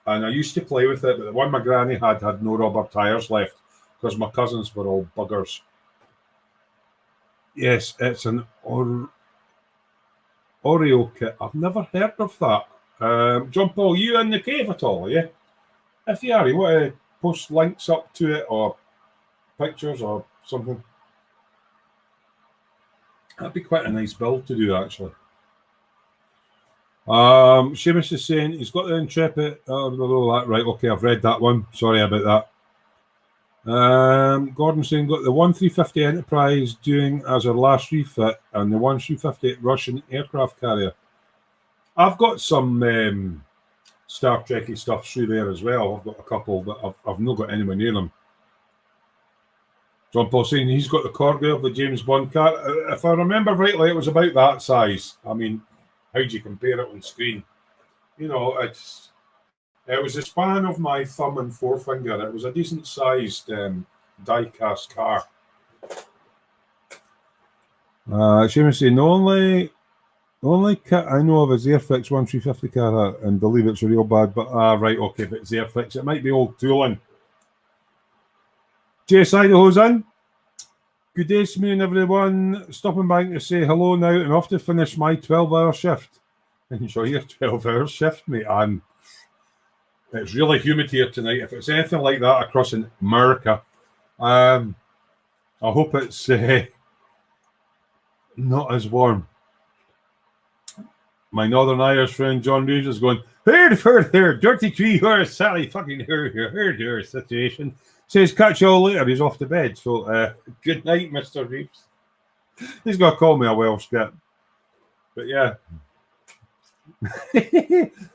S1: and I used to play with it, but the one my granny had no rubber tyres left because my cousins were all buggers. Yes, it's an Oreo kit. I've never heard of that. John Paul, you in the cave at all, are you? If you are, you want to post links up to it or pictures or something? That'd be quite a nice build to do, actually. Seamus is saying he's got the Intrepid. Right, okay, I've read that one. Sorry about that. Gordon saying got the 1350 Enterprise doing as our last refit and the 1350 Russian aircraft carrier. I've got some Star Trekky stuff through there as well. I've got a couple, but I've not got anywhere near them. John Paul saying he's got the Corgi of the James Bond car. If I remember rightly, it was about that size. I mean, how do you compare it on screen? You know, it was the span of my thumb and forefinger. It was a decent-sized die-cast car. Seamus saying, the only kit I know of is Airfix 1350 car, and believe it's real bad, but right, okay, if it's Airfix, it might be old tooling. Jess Idaho's in. Good day, Smee, everyone. Stopping by to say hello now and off to finish my 12-hour shift. Enjoy your 12-hour shift, mate. It's really humid here tonight. If it's anything like that across in America, I hope it's not as warm. My Northern Irish friend John Reeves is going, here, dirty tree, where Sally fucking here situation. Says, catch you all later. He's off to bed. So, good night, Mr. Reeves. He's got to call me a Welsh cat. But yeah.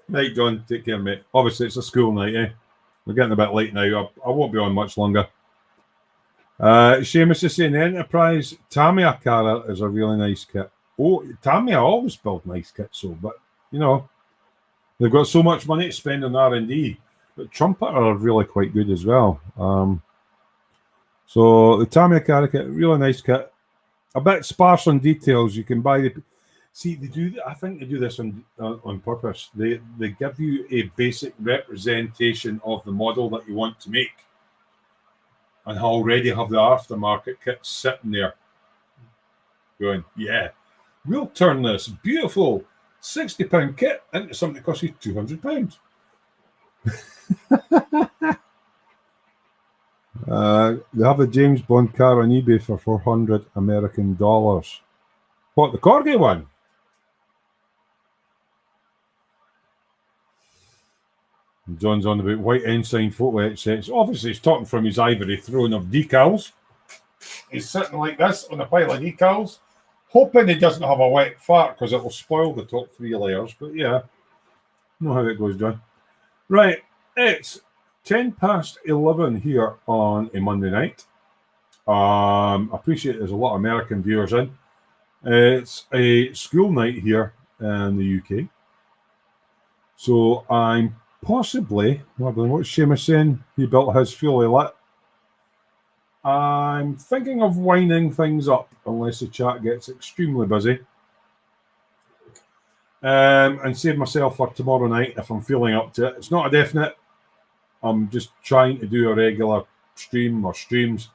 S1: Night, John. Take care, mate. Obviously, it's a school night, eh? We're getting a bit late now. I won't be on much longer. Seamus is saying the Enterprise Tamiya car is a really nice kit. Oh, Tamiya always build nice kits, so, but, you know, they've got so much money to spend on R&D. But Trumpet are really quite good as well. So the Tamiya car kit, really nice kit. A bit sparse on details. You can buy the... See, they do. I think they do this on purpose. They give you a basic representation of the model that you want to make. and I already have the aftermarket kit sitting there going, yeah, we'll turn this beautiful £60 kit into something that costs you £200. They have a James Bond car on eBay for $400 American. What, the Corgi one? John's on about white ensign photo headsets. Obviously, he's talking from his ivory throne of decals. He's sitting like this on a pile of decals, hoping he doesn't have a wet fart because it will spoil the top 3 layers. But yeah, know how it goes, John. Right, it's 11:10 here on a Monday night. I appreciate there's a lot of American viewers in. It's a school night here in the UK. So I'm possibly, what's Seamus saying? He built his fully lit. I'm thinking of winding things up unless the chat gets extremely busy. And save myself for tomorrow night if I'm feeling up to it. It's not a definite. I'm just trying to do a regular stream or streams.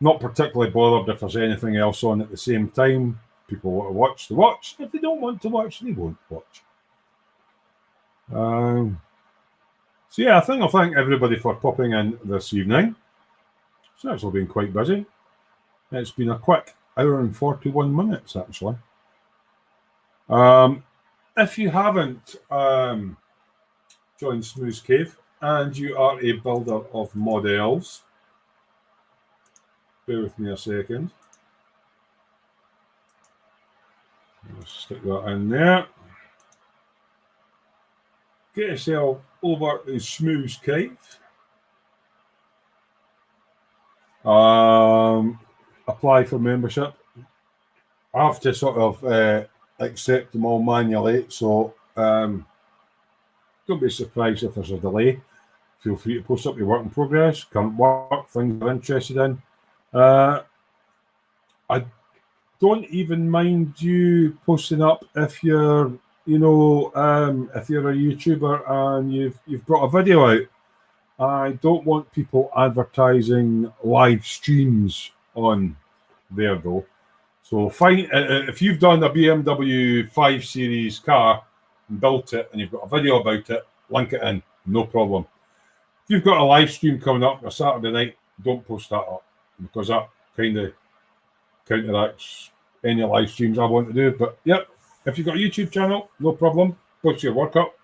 S1: Not particularly bothered if there's anything else on at the same time. People want to watch, they watch. If they don't want to watch, they won't watch. So yeah, I think I'll thank everybody for popping in this evening. It's actually been quite busy. It's been a quick hour and 41 minutes, actually. If you haven't joined Smooth Cave and you are a builder of models, bear with me a second. I'll stick that in there. Get yourself over to Smooth Cave. Apply for membership. I have to sort of accept them all manually, so don't be surprised if there's a delay. Feel free to post up your work in progress, current work, things you're interested in. I don't even mind you posting up if you're, if you're a YouTuber and you've brought a video out. I don't want people advertising live streams on there though. So fine, if you've done a BMW 5 Series car and built it and you've got a video about it, link it in, no problem. If you've got a live stream coming up on a Saturday night, don't post that up because that kind of counteracts any live streams I want to do. But yep, if you've got a YouTube channel, no problem, post your work up,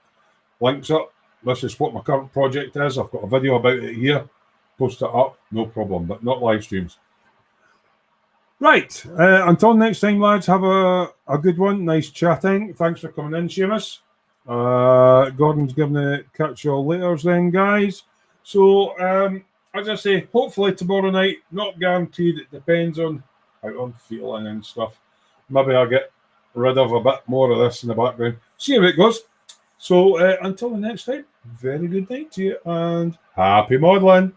S1: links up. This is what my current project is. I've got a video about it here. Post it up, no problem, but not live streams. Right. Until next time, lads, have a good one. Nice chatting. Thanks for coming in, Seamus. Gordon's giving a catch you all later then, guys. So, as I say, hopefully tomorrow night, not guaranteed. It depends on how I'm feeling and stuff. Maybe I'll get rid of a bit more of this in the background. See how it goes. So until the next time, very good night to you and happy modelling.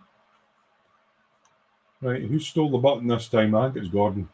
S1: Right, who stole the button this time? I think it's Gordon.